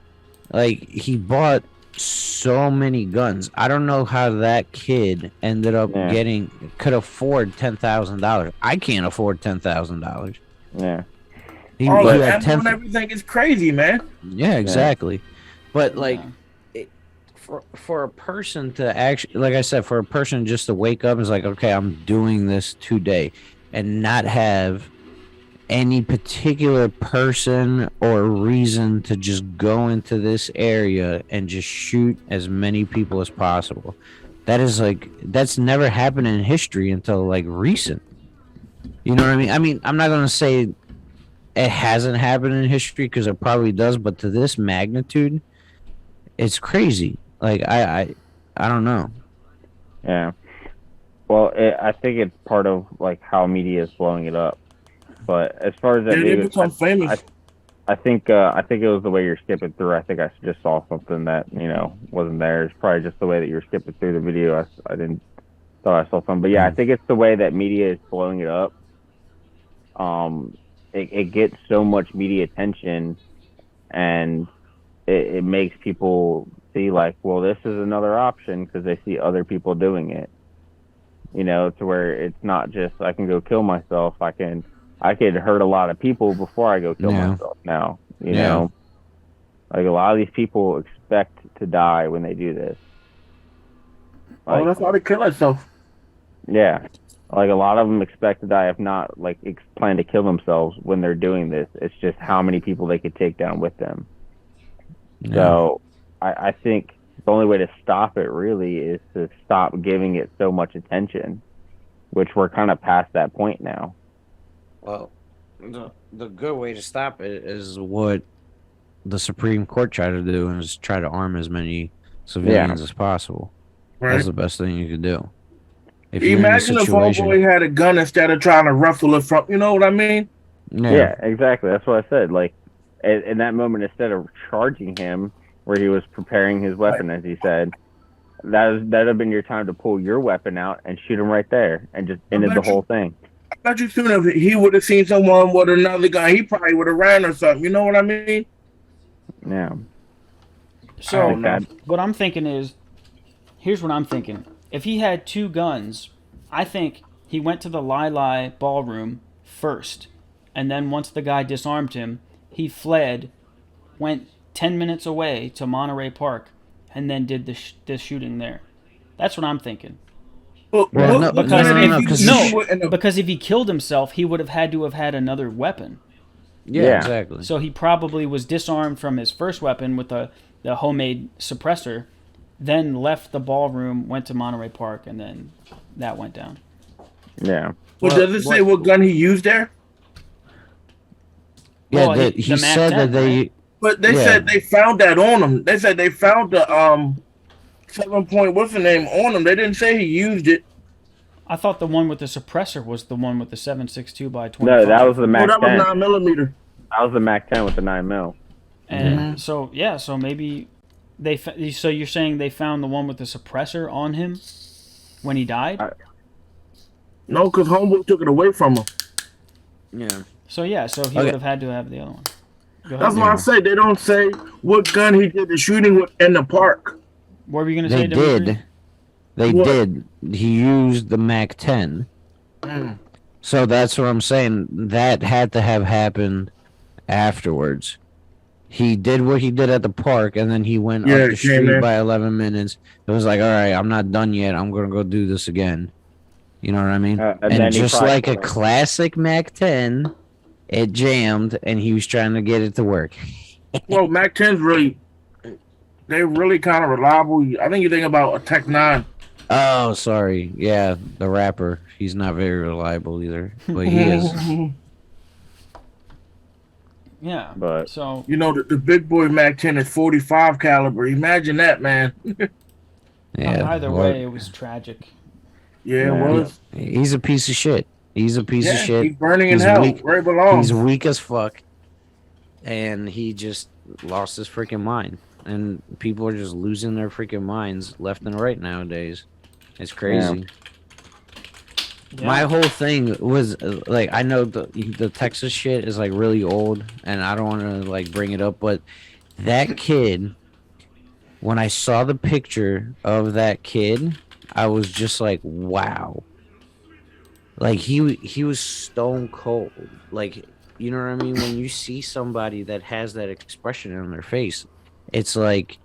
Speaker 1: like, he bought so many guns. I don't know how that kid ended up could afford $10,000. I can't afford $10,000.
Speaker 2: Yeah.
Speaker 5: All
Speaker 1: He
Speaker 5: that
Speaker 1: had
Speaker 5: ammo and everything is crazy, man.
Speaker 1: Yeah, exactly. But like, for a person to actually, like I said, for a person just to wake up and is like, okay, I'm doing this today, and not have any particular person or reason to just go into this area and just shoot as many people as possible. That's never happened in history until like recent. You know what I mean? I mean, I'm not gonna say it hasn't happened in history, because it probably does, but to this magnitude, it's crazy. Like, I don't know.
Speaker 2: Yeah. Well, I think it's part of like how media is blowing it up. But as far as that
Speaker 5: They
Speaker 2: video,
Speaker 5: become famous.
Speaker 2: I think it was the way you're skipping through. I think I just saw something that wasn't there. It's probably just the way that you're skipping through the video. I didn't thought I saw something, but yeah, I think it's the way that media is blowing it up. It gets so much media attention, and it makes people see like, well, this is another option, because they see other people doing it. To where it's not just I can go kill myself. I could hurt a lot of people before I go kill myself now. You know? Like, a lot of these people expect to die when they do this. Like,
Speaker 5: That's why they kill themselves.
Speaker 2: Yeah. Like, a lot of them expect to die, if not, like, plan to kill themselves when they're doing this. It's just how many people they could take down with them. Yeah. So, I think the only way to stop it, really, is to stop giving it so much attention, which we're kind of past that point now.
Speaker 1: Well, the good way to stop it is what the Supreme Court tried to do, and is try to arm as many civilians as possible.
Speaker 5: Right.
Speaker 1: That's the best thing you could do. If
Speaker 5: Imagine if homeboy had a gun instead of trying to ruffle it from. You know what I mean?
Speaker 2: Yeah, exactly. That's what I said. Like, in that moment, instead of charging him, where he was preparing his weapon, as he said, that'd have been your time to pull your weapon out and shoot him right there, and just ended the whole thing.
Speaker 5: I bet you soon if he would have seen someone with another gun, he probably would have ran or something. You know what I mean?
Speaker 2: Yeah.
Speaker 4: So what I'm thinking is, here's what I'm thinking. If he had two guns, I think he went to the Lai ballroom first, and then once the guy disarmed him, he fled, went 10 minutes away to Monterey Park, and then did the shooting there. That's what I'm thinking. Because if he killed himself, he would have had to have had another weapon.
Speaker 1: Yeah, exactly.
Speaker 4: So he probably was disarmed from his first weapon with the homemade suppressor, then left the ballroom, went to Monterey Park, and then that went down.
Speaker 2: Yeah.
Speaker 5: Well, does it say what gun he used there?
Speaker 1: Yeah, he said that they...
Speaker 4: Right?
Speaker 5: But they said they found that on him. They said they found the 7-point what's the name on him. They didn't say he used it.
Speaker 4: I thought the one with the suppressor was the one with the 7.62 by 25.
Speaker 2: No, that was the Mac 10.
Speaker 5: That was 9mm.
Speaker 2: That was the Mac 10 with the 9mm.
Speaker 4: And so maybe so you're saying they found the one with the suppressor on him when he died?
Speaker 5: No, because homeboy took it away from him.
Speaker 1: Yeah.
Speaker 4: So he would have had to have the other one.
Speaker 5: That's why I say they don't say what gun he did the shooting with in the park.
Speaker 4: What were you going to say?
Speaker 1: They did. He used the Mac 10. So that's what I'm saying. That had to have happened afterwards. He did what he did at the park, and then he went up the street by 11 minutes. It was like, all right, I'm not done yet. I'm going to go do this again. You know what I mean? And just like a classic Mac 10, it jammed, and he was trying to get it to work.
Speaker 5: Well, Mac 10's they're really kind of reliable. I think you think about a Tech 9.
Speaker 1: Oh, sorry. Yeah, the rapper. He's not very reliable either, but he is.
Speaker 4: Yeah.
Speaker 2: But
Speaker 4: so
Speaker 5: the big boy Mac 10 is 45 caliber. Imagine that, man.
Speaker 1: Yeah.
Speaker 4: Either way, it was tragic.
Speaker 5: Yeah, it was.
Speaker 1: He's a piece of shit. He's a piece of shit.
Speaker 5: He's burning in
Speaker 1: He's
Speaker 5: hell
Speaker 1: weak.
Speaker 5: where he belongs.
Speaker 1: He's weak as fuck, and he just lost his freaking mind. And people are just losing their freaking minds left and right nowadays. It's crazy.
Speaker 4: Yeah.
Speaker 1: My whole thing was like, I know the Texas shit is like really old, and I don't want to like bring it up, but that kid, when I saw the picture of that kid, I was just like, wow. Like he was stone cold. Like, you know what I mean? When you see somebody that has that expression on their face, it's like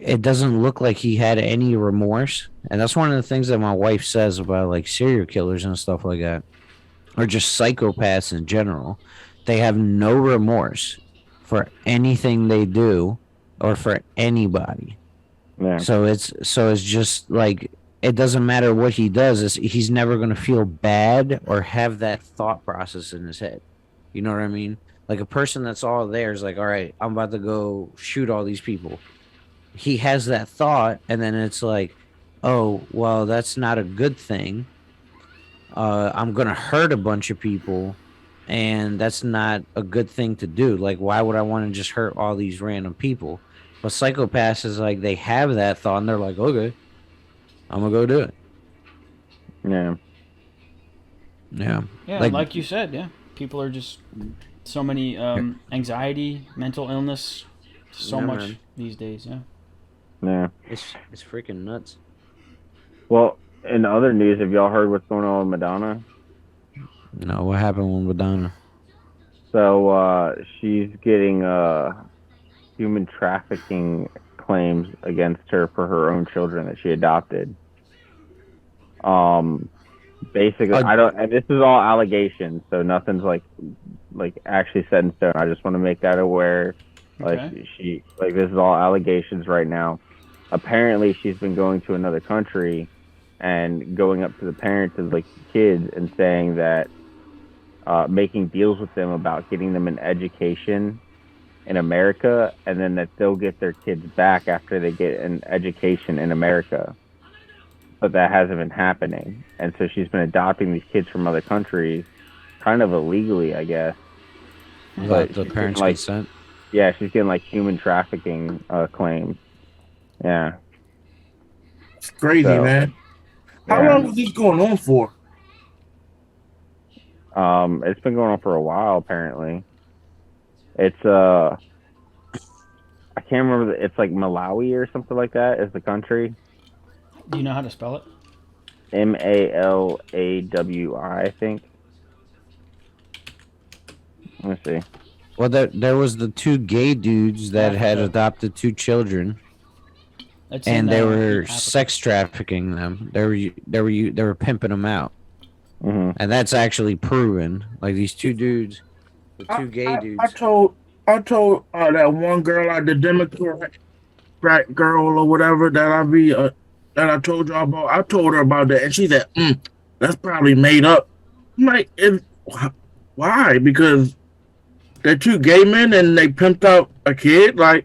Speaker 1: it doesn't look like he had any remorse. And that's one of the things that my wife says about like serial killers and stuff like that, or just psychopaths in general. They have no remorse for anything they do or for anybody.
Speaker 2: Yeah.
Speaker 1: So it's just like, it doesn't matter what he does. He's never going to feel bad or have that thought process in his head. You know what I mean? Like a person that's all there is like, all right, I'm about to go shoot all these people. He has that thought, and then it's like, oh, well, that's not a good thing. I'm going to hurt a bunch of people, and that's not a good thing to do. Like, why would I want to just hurt all these random people? But psychopaths is like, they have that thought, and they're like, okay, I'm going to go do it.
Speaker 2: Yeah.
Speaker 1: Yeah.
Speaker 4: Yeah, like you said, yeah. People are just so many anxiety, mental illness, so
Speaker 1: Yeah,
Speaker 4: much
Speaker 1: man.
Speaker 4: these days, yeah.
Speaker 2: Yeah.
Speaker 1: It's freaking nuts.
Speaker 2: Well, in other news, have y'all heard what's going on with Madonna?
Speaker 1: No, what happened with Madonna?
Speaker 2: So she's getting human trafficking claims against her for her own children that she adopted. Basically, I don't. And this is all allegations, so nothing's like actually set in stone. I just want to make that aware. Like
Speaker 4: Okay.
Speaker 2: this is all allegations right now. Apparently, she's been going to another country and going up to the parents of like kids and saying that, making deals with them about getting them an education in America, and then that they'll get their kids back after they get an education in America. But that hasn't been happening, and so she's been adopting these kids from other countries, kind of illegally, I guess.
Speaker 1: Without
Speaker 2: But
Speaker 1: the
Speaker 2: she's
Speaker 1: parents'
Speaker 2: getting,
Speaker 1: consent?
Speaker 2: yeah, she's getting like human trafficking claims. Yeah.
Speaker 5: It's crazy,
Speaker 2: So,
Speaker 5: man. How
Speaker 2: yeah.
Speaker 5: long is this going on for?
Speaker 2: It's been going on for a while, apparently. It's I can't remember. It's like Malawi or something like that is the country.
Speaker 4: Do you know how to spell it?
Speaker 2: Malawi, I think. Let me see.
Speaker 1: Well, there was the two gay dudes that had
Speaker 4: Africa.
Speaker 1: adopted two children,
Speaker 4: It's
Speaker 1: and
Speaker 4: in,
Speaker 1: they were
Speaker 4: Africa.
Speaker 1: sex trafficking them. They were pimping them out,
Speaker 2: Mm-hmm.
Speaker 1: and that's actually proven. Like these two dudes, the two gay dudes.
Speaker 5: I told that one girl, like the Democrat girl or whatever, that I told you about. I told her about that, and she said, "That's probably made up." I'm like, why? Because they're two gay men and they pimped out a kid. Like,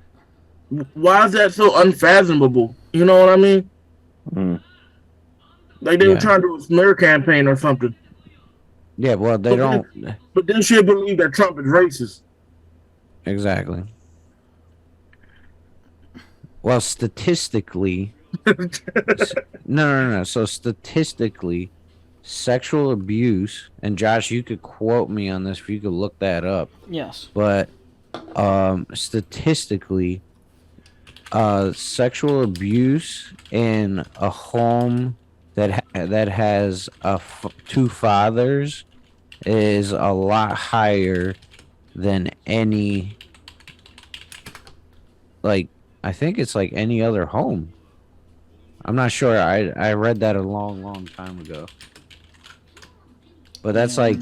Speaker 5: why is that so unfathomable? You know what I mean?
Speaker 2: Mm.
Speaker 5: Like they were trying to do a smear campaign or something.
Speaker 1: Yeah, well, they don't
Speaker 5: But then she'll believe that Trump is racist.
Speaker 1: exactly. Well, statistically, no. So statistically, sexual abuse, and Josh, you could quote me on this if you could look that up.
Speaker 4: Yes.
Speaker 1: But statistically, sexual abuse in a home that has two fathers is a lot higher than any, like, I think it's like any other home. I'm not sure. I read that a long time ago. But that's like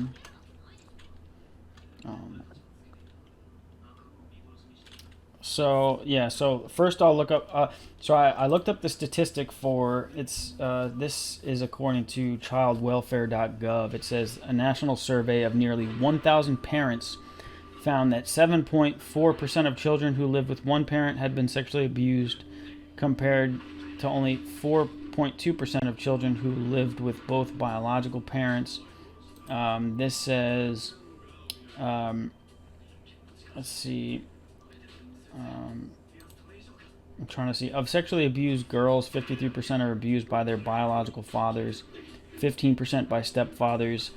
Speaker 4: So yeah, so first I'll look up. So I looked up the statistic for it's. This is according to childwelfare.gov. It says a national survey of nearly 1,000 parents found that 7.4% of children who lived with one parent had been sexually abused, compared to only 3.2% of children who lived with both biological parents. This says, let's see. I'm trying to see. Of sexually abused girls, 53% are abused by their biological fathers, 15% by stepfathers,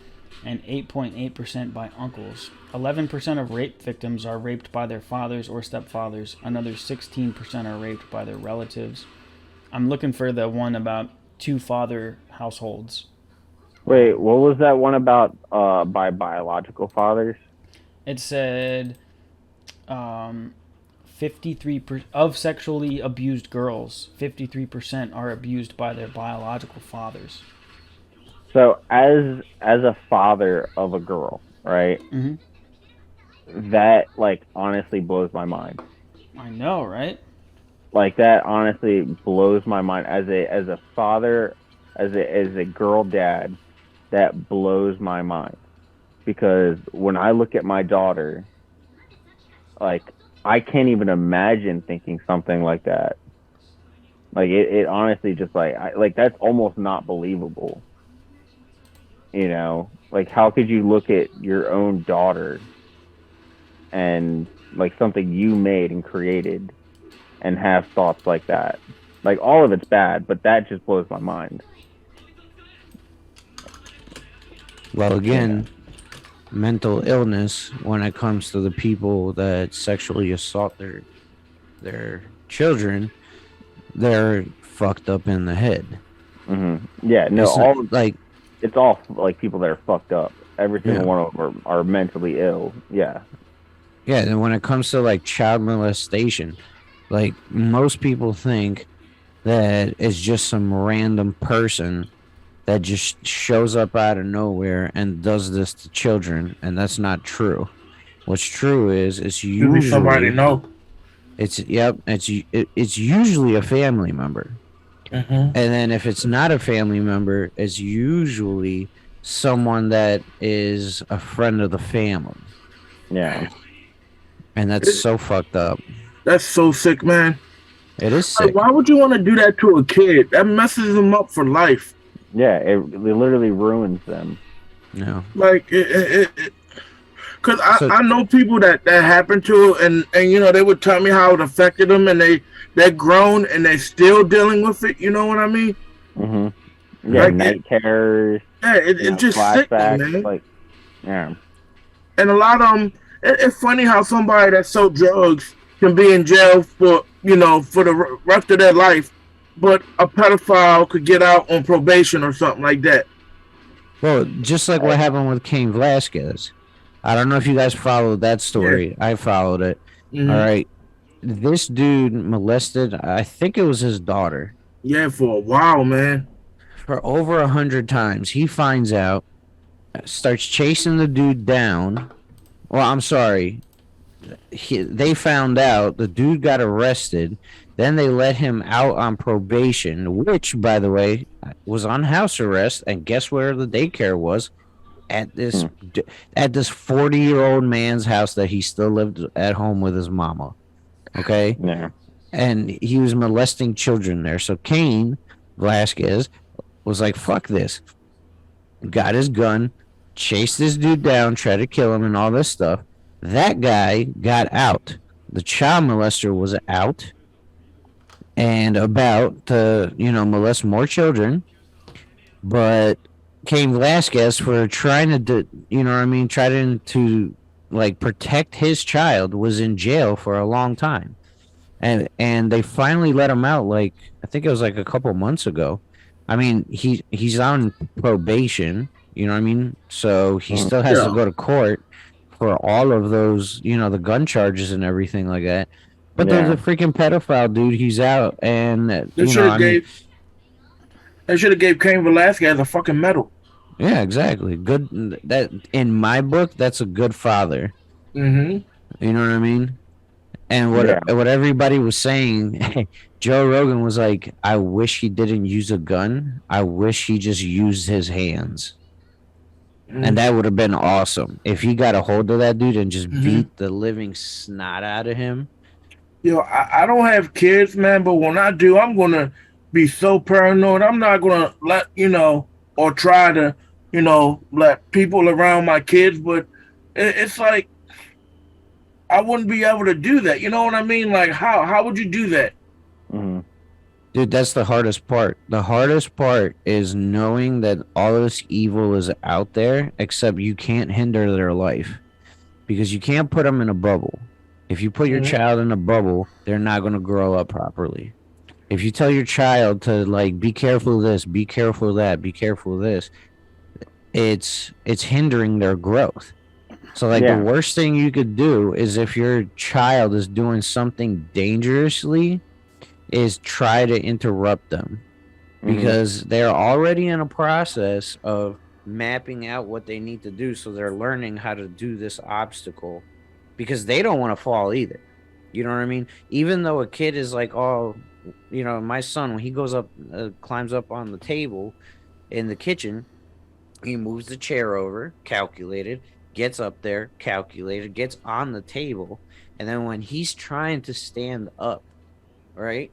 Speaker 4: and 8.8% by uncles. 11% of rape victims are raped by their fathers or stepfathers. Another 16% are raped by their relatives. I'm looking for the one about two-father households.
Speaker 2: Wait, what was that one about by biological fathers?
Speaker 4: It said 53 of sexually abused girls, 53% are abused by their biological fathers.
Speaker 2: So as a father of a girl, right?
Speaker 4: Mm-hmm.
Speaker 2: That like honestly blows my mind.
Speaker 4: I know, right?
Speaker 2: Like that honestly blows my mind as a father, as a girl dad. That blows my mind because when I look at my daughter, like I can't even imagine thinking something like that. Like it honestly just like that's almost not believable. You know, like how could you look at your own daughter and like something you made and created and have thoughts like that? Like all of it's bad, but that just blows my mind.
Speaker 1: Well, again, mental illness when it comes to the people that sexually assault their children, they're fucked up in the head.
Speaker 2: Mm-hmm. Yeah, no,
Speaker 1: It's
Speaker 2: all
Speaker 1: not, like
Speaker 2: it's all like people that are fucked up. Every single
Speaker 1: Yeah.
Speaker 2: one of them are mentally ill. Yeah.
Speaker 1: yeah, and when it comes to like child molestation, like most people think that it's just some random person that just shows up out of nowhere and does this to children, and that's not true. What's true is it's
Speaker 5: Usually somebody
Speaker 1: usually
Speaker 5: know.
Speaker 1: it's usually a family member.
Speaker 5: Mm-hmm.
Speaker 1: And then if it's not a family member, it's usually someone that is a friend of the family.
Speaker 2: Yeah.
Speaker 1: And that's so fucked up.
Speaker 5: That's so sick, man.
Speaker 1: It is
Speaker 5: Like,
Speaker 1: sick.
Speaker 5: why would you want to do that to a kid? That messes them up for life.
Speaker 2: Yeah, it literally ruins them.
Speaker 1: No.
Speaker 5: Like, because I know people that happened to, and you know, they would tell me how it affected them, and they're grown and they're still dealing with it. You know what I mean?
Speaker 2: Mm-hmm. Yeah,
Speaker 5: Like
Speaker 2: night terrors.
Speaker 5: Yeah, it's just sick,
Speaker 2: flashbacks.
Speaker 5: man.
Speaker 2: Like, yeah.
Speaker 5: And a lot of them, it's funny how somebody that sold drugs can be in jail for, you know, for the rest of their life, but a pedophile could get out on probation or something like that.
Speaker 1: Well, just like what happened with Cain Velasquez. I don't know if you guys followed that story. Yeah. I followed it.
Speaker 5: Mm-hmm.
Speaker 1: All right. This dude molested, I think it was his daughter.
Speaker 5: Yeah, for a while, man.
Speaker 1: For over 100 times. He finds out, starts chasing the dude down. Well, I'm sorry. They found out, the dude got arrested. Then they let him out on probation, which, by the way, was on house arrest. And guess where the daycare was? At this 40-year-old man's house that he still lived at home with his mama. Okay?
Speaker 2: Yeah.
Speaker 1: And he was molesting children there. So Cain Velasquez was like, fuck this. Got his gun, chased this dude down, tried to kill him and all this stuff. That guy got out. The child molester was out and about to, molest more children. But Cain Velasquez, for trying to, trying to like protect his child, was in jail for a long time. And they finally let him out, like, I think it was like a couple months ago. I mean, he's on probation, you know what I mean? So he still has to go to court for all of those, the gun charges and everything like that. But there's a freaking pedophile dude. He's out, and
Speaker 5: they should have gave Cain Velasquez a fucking medal.
Speaker 1: Yeah, exactly. Good. That in my book, that's a good father.
Speaker 5: Mm-hmm.
Speaker 1: You know what I mean? And what everybody was saying, Joe Rogan was like, I wish he didn't use a gun. I wish he just used his hands. And that would have been awesome if he got a hold of that dude and just beat the living snot out of him.
Speaker 5: Yo, I don't have kids, man, but when I do, I'm gonna be so paranoid. I'm not gonna let or try to let people around my kids, but it's like I wouldn't be able to do that. You know what I mean? Like how would you do that?
Speaker 2: Hmm.
Speaker 1: Dude, that's the hardest part. The hardest part is knowing that all this evil is out there, except you can't hinder their life because you can't put them in a bubble. If you put your
Speaker 5: Mhm.
Speaker 1: child in a bubble, they're not going to grow up properly. If you tell your child to like be careful of this, be careful of that, be careful of this, it's hindering their growth. So like the
Speaker 2: Yeah.
Speaker 1: worst thing you could do is if your child is doing something dangerously is try to interrupt them
Speaker 2: Hmm.
Speaker 1: because they're already in a process of mapping out what they need to do, so they're learning how to do this obstacle because they don't want to fall either. You know what I mean? Even though a kid is like, oh, my son, when he goes up, climbs up on the table in the kitchen, he moves the chair over, calculated, gets up there, calculated, gets on the table, and then when he's trying to stand up, right?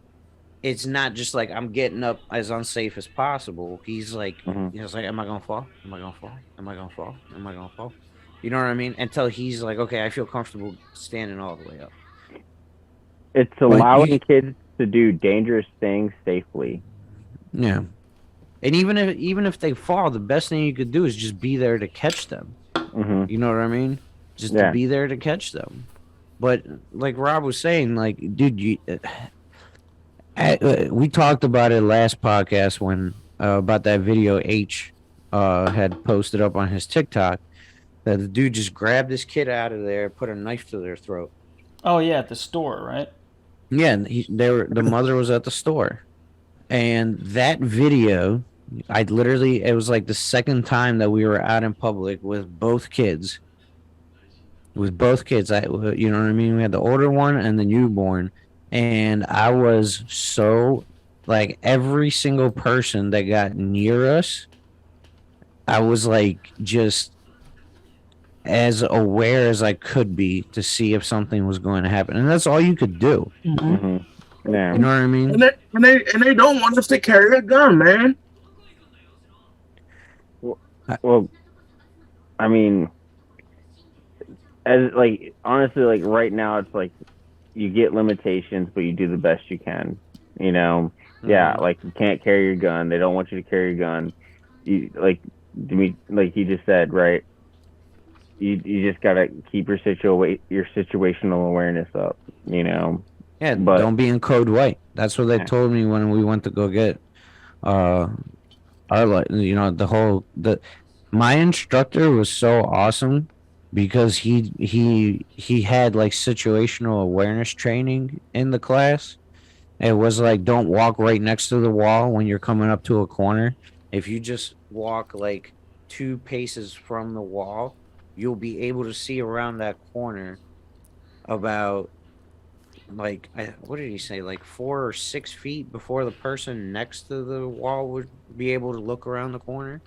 Speaker 1: It's not just like I'm getting up as unsafe as possible. He's like,
Speaker 2: Hmm.
Speaker 1: like, am I gonna fall? Am I gonna fall? Am I gonna fall? Am I gonna fall? You know what I mean? Until he's like, okay, I feel comfortable standing all the way up.
Speaker 2: It's
Speaker 1: But
Speaker 2: allowing kids to do dangerous things safely.
Speaker 1: yeah, and even if they fall, the best thing you could do is just be there to catch them.
Speaker 2: Hmm.
Speaker 1: You know what I mean? Just to
Speaker 2: Yeah.
Speaker 1: be there to catch them. But like Rob was saying, like, dude, we talked about it last podcast when about that video H had posted up on his TikTok that the dude just grabbed this kid out of there, put a knife to their throat.
Speaker 4: Oh yeah, at the store, right?
Speaker 1: Yeah, and the mother was at the store, and that video, it was like the second time that we were out in public with both kids. With both kids, you know what I mean. We had the older one and the newborn, and I was so like every single person that got near us, I was like just as aware as I could be to see if something was going to happen, and that's all you could do.
Speaker 5: Mhm.
Speaker 2: Hmm. Yeah.
Speaker 1: You know what I
Speaker 5: And
Speaker 1: mean?
Speaker 5: they don't want us to carry a gun, man.
Speaker 2: Well,
Speaker 1: I,
Speaker 2: well, I mean, as like honestly, like right now, it's like you get limitations, but you do the best you can. You know, yeah,
Speaker 1: mhm.
Speaker 2: like you can't carry your gun. They don't want you to carry your gun. You like you just said, right? You just gotta keep your situational awareness up. You know,
Speaker 1: Yeah,
Speaker 2: but
Speaker 1: don't be in code white. That's what they
Speaker 2: yeah.
Speaker 1: told me when we went to go get uh our like the whole the my instructor was so awesome because he had like situational awareness training in the class. It was like don't walk right next to the wall when you're coming up to a corner. If you just walk like 2 paces from the wall, you'll be able to see around that corner about what did he say, like 4 or 6 feet before the person next to the wall would be able to look around the corner.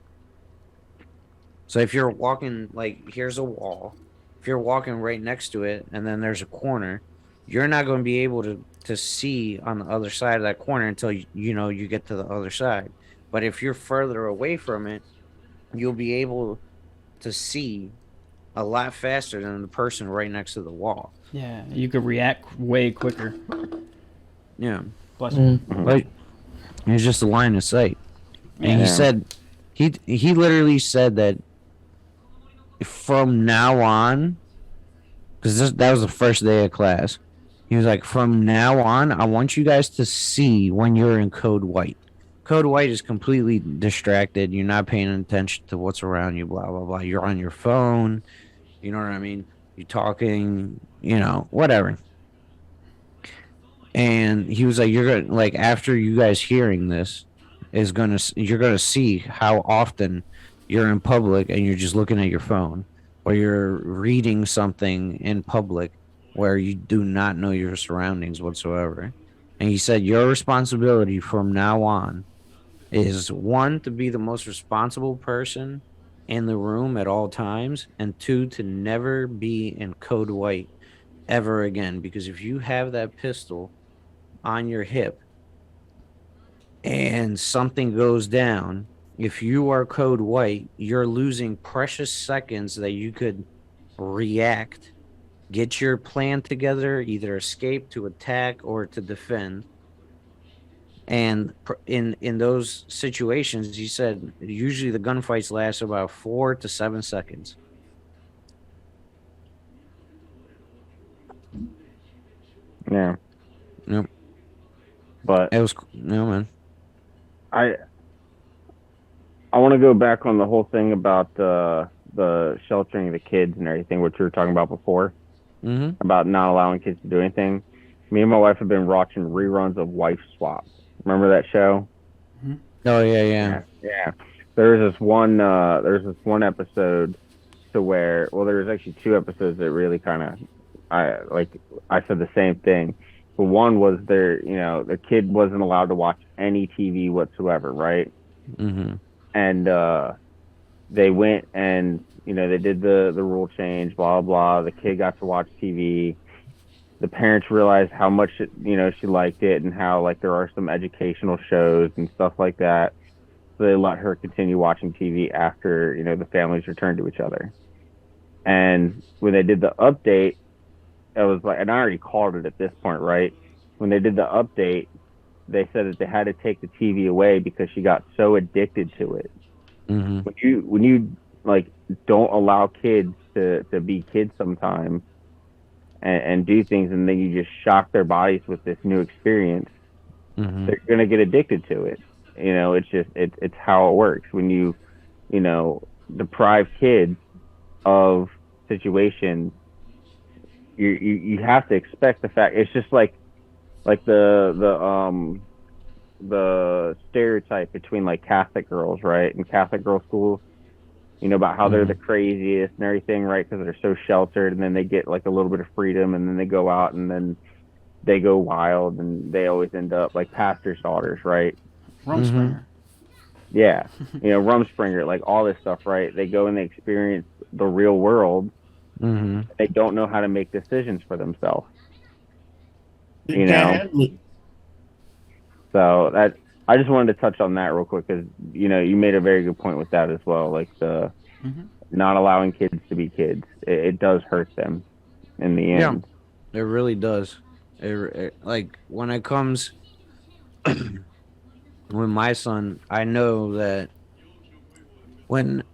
Speaker 1: So if you're walking, like, here's a wall, if you're walking right next to it and then there's a corner, you're not going to be able to see on the other side of that corner until you get to the other side. But if you're further away from it, you'll be able to see a lot faster than the person right next to the wall.
Speaker 4: Yeah, you could react way quicker.
Speaker 1: Yeah.
Speaker 4: Bless you.
Speaker 5: Mm.
Speaker 2: Mhm.
Speaker 1: Like it's just a line of sight. And he
Speaker 2: Yeah.
Speaker 1: said he literally said that from now on, because that was the first day of class. He was like, from now on, I want you guys to see when you're in code white. Code white is completely distracted. You're not paying attention to what's around you, blah, blah, blah. You're on your phone. You know what I mean? You're talking, whatever. And he was like, you're gonna, like, after you guys hearing this, you're gonna see how often you're in public and you're just looking at your phone or you're reading something in public where you do not know your surroundings whatsoever. And he said your responsibility from now on is one, to be the most responsible person in the room at all times, and two, to never be in code white ever again. Because if you have that pistol on your hip, and something goes down, if you are code white, you're losing precious seconds that you could react, get your plan together, either escape, to attack, or to defend. And in those situations, you said usually the gunfights last about 4 to 7 seconds.
Speaker 2: Yeah.
Speaker 1: Yep.
Speaker 2: But
Speaker 1: It was no man.
Speaker 2: I want to go back on the whole thing about the sheltering of the kids and everything, which we were talking about before, about not allowing kids to do anything. Me and my wife have been watching reruns of Wife Swap. Remember that show?
Speaker 1: Oh yeah.
Speaker 2: Yeah. There's this one episode to where, well, there's actually 2 episodes that really kind of, I said the same thing. But one was the kid wasn't allowed to watch any TV whatsoever, right? And they went and they did the rule change, blah blah. The kid got to watch TV. The parents realized how much she liked it, and how like there are some educational shows and stuff like that. So they let her continue watching TV after the families returned to each other. And when they did the update, it was like, and I already called it at this point, right? When they did the update, they said that they had to take the TV away because she got so addicted to it. When you like don't allow kids to be kids sometimes and do things, and then you just shock their bodies with this new experience, they're gonna get addicted to it. It's just it's how it works. When you deprive kids of situations, you have to expect the fact. It's just like the stereotype between like Catholic girls, right? In Catholic girl schools, about how they're the craziest and everything, right? Because they're so sheltered, and then they get like a little bit of freedom, and then they go out and then they go wild, and they always end up like pastors' daughters, right?
Speaker 4: Rumspringer.
Speaker 2: Yeah, Rumspringer, like all this stuff, right? They go and they experience the real world. They don't know how to make decisions for themselves. So that, I just wanted to touch on that real quick, because you made a very good point with that as well. Like the not allowing kids to be kids, it does hurt them in the end.
Speaker 1: Yeah, it really does. Like when it comes with my son, I know that when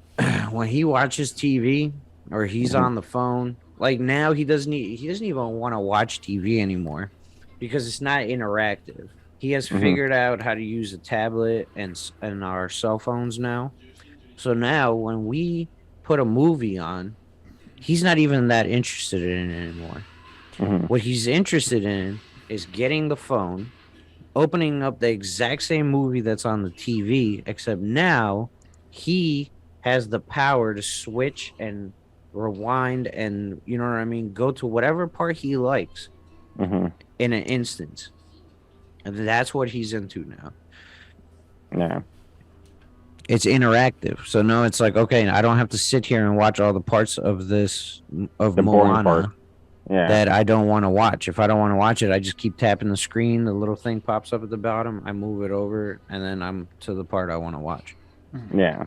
Speaker 1: he watches TV or he's on the phone, like now he doesn't even want to watch TV anymore because it's not interactive. He has figured out how to use a tablet and our cell phones now. So now when we put a movie on, he's not even that interested in it anymore. What he's interested in is getting the phone, opening up the exact same movie that's on the TV, except now he has the power to switch and rewind and, go to whatever part he likes in an instant. And that's what he's into now.
Speaker 2: Yeah.
Speaker 1: It's interactive. So no, it's like, okay, I don't have to sit here and watch all the parts of this, of Moana, that I don't want to watch. If I don't want to watch it, I just keep tapping the screen. The little thing pops up at the bottom. I move it over, and then I'm to the part I want to watch.
Speaker 2: Yeah.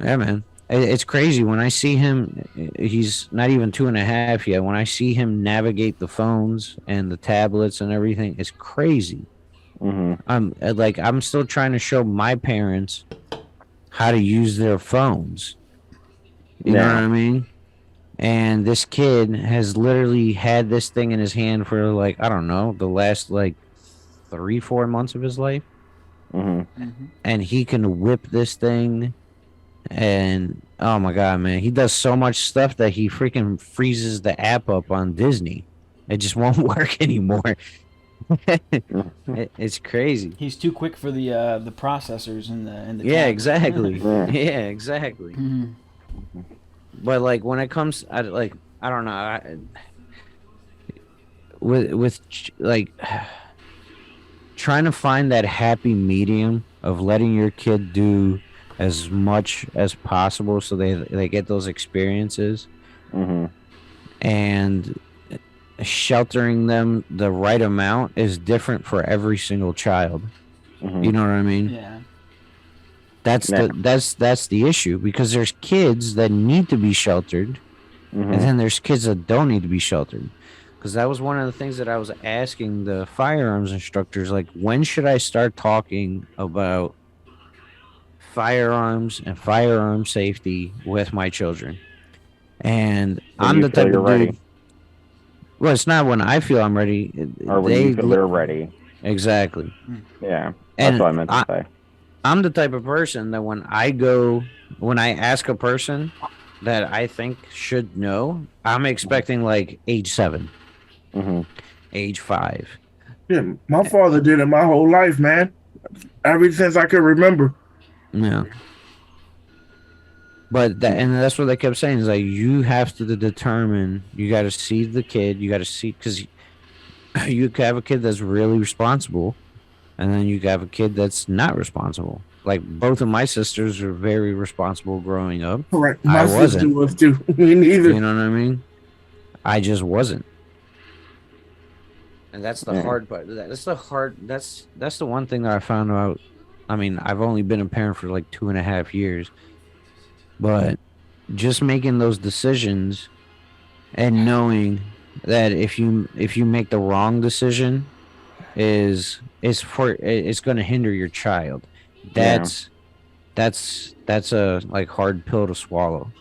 Speaker 1: Yeah, man. It's crazy. When I see him, he's not even 2.5 yet. When I see him navigate the phones and the tablets and everything, it's crazy. I'm still trying to show my parents how to use their phones. You know what I mean? And this kid has literally had this thing in his hand for like, I don't know, the last like 3-4 months of his life. And he can whip this thing. And oh my God, man, he does so much stuff that he freaking freezes the app up on Disney. It just won't work anymore. It's crazy.
Speaker 4: He's too quick for the processors and the
Speaker 1: yeah,
Speaker 4: tab.
Speaker 1: exactly. Yeah, exactly. But like when it comes, I don't know, with like trying to find that happy medium of letting your kid do as much as possible so they get those experiences, and sheltering them the right amount is different for every single child. You know what I mean?
Speaker 4: Yeah.
Speaker 1: That's the issue, because there's kids that need to be sheltered, and then there's kids that don't need to be sheltered. Because that was one of the things that I was asking the firearms instructors, like, when should I start talking about firearms and firearm safety with my children? And
Speaker 2: When
Speaker 1: I'm
Speaker 2: you
Speaker 1: the
Speaker 2: feel
Speaker 1: type
Speaker 2: you're
Speaker 1: of
Speaker 2: ready.
Speaker 1: dude. Well, it's not when I feel I'm ready.
Speaker 2: Or when you feel they're ready.
Speaker 1: Exactly.
Speaker 2: Yeah, that's
Speaker 1: And
Speaker 2: what I meant to say.
Speaker 1: I'm the type of person that when I ask a person that I think should know, I'm expecting like age 7, age 5.
Speaker 5: Yeah, my father did it my whole life, man. Ever since I can remember.
Speaker 1: Yeah. But that's what they kept saying, is like, you have to determine, you got to see the kid, you got to see, because you could have a kid that's really responsible, and then you could have a kid that's not responsible. Like, both of my sisters were very responsible growing up.
Speaker 5: Correct.
Speaker 1: I
Speaker 5: My sister
Speaker 1: wasn't.
Speaker 5: was too. Me neither.
Speaker 1: You know what I mean? I just wasn't. And that's the hard part. That's the one thing that I found out. I mean, I've only been a parent for like 2.5 years, but just making those decisions and knowing that if you make the wrong decision, it's going to hinder your child. That's a like hard pill to swallow.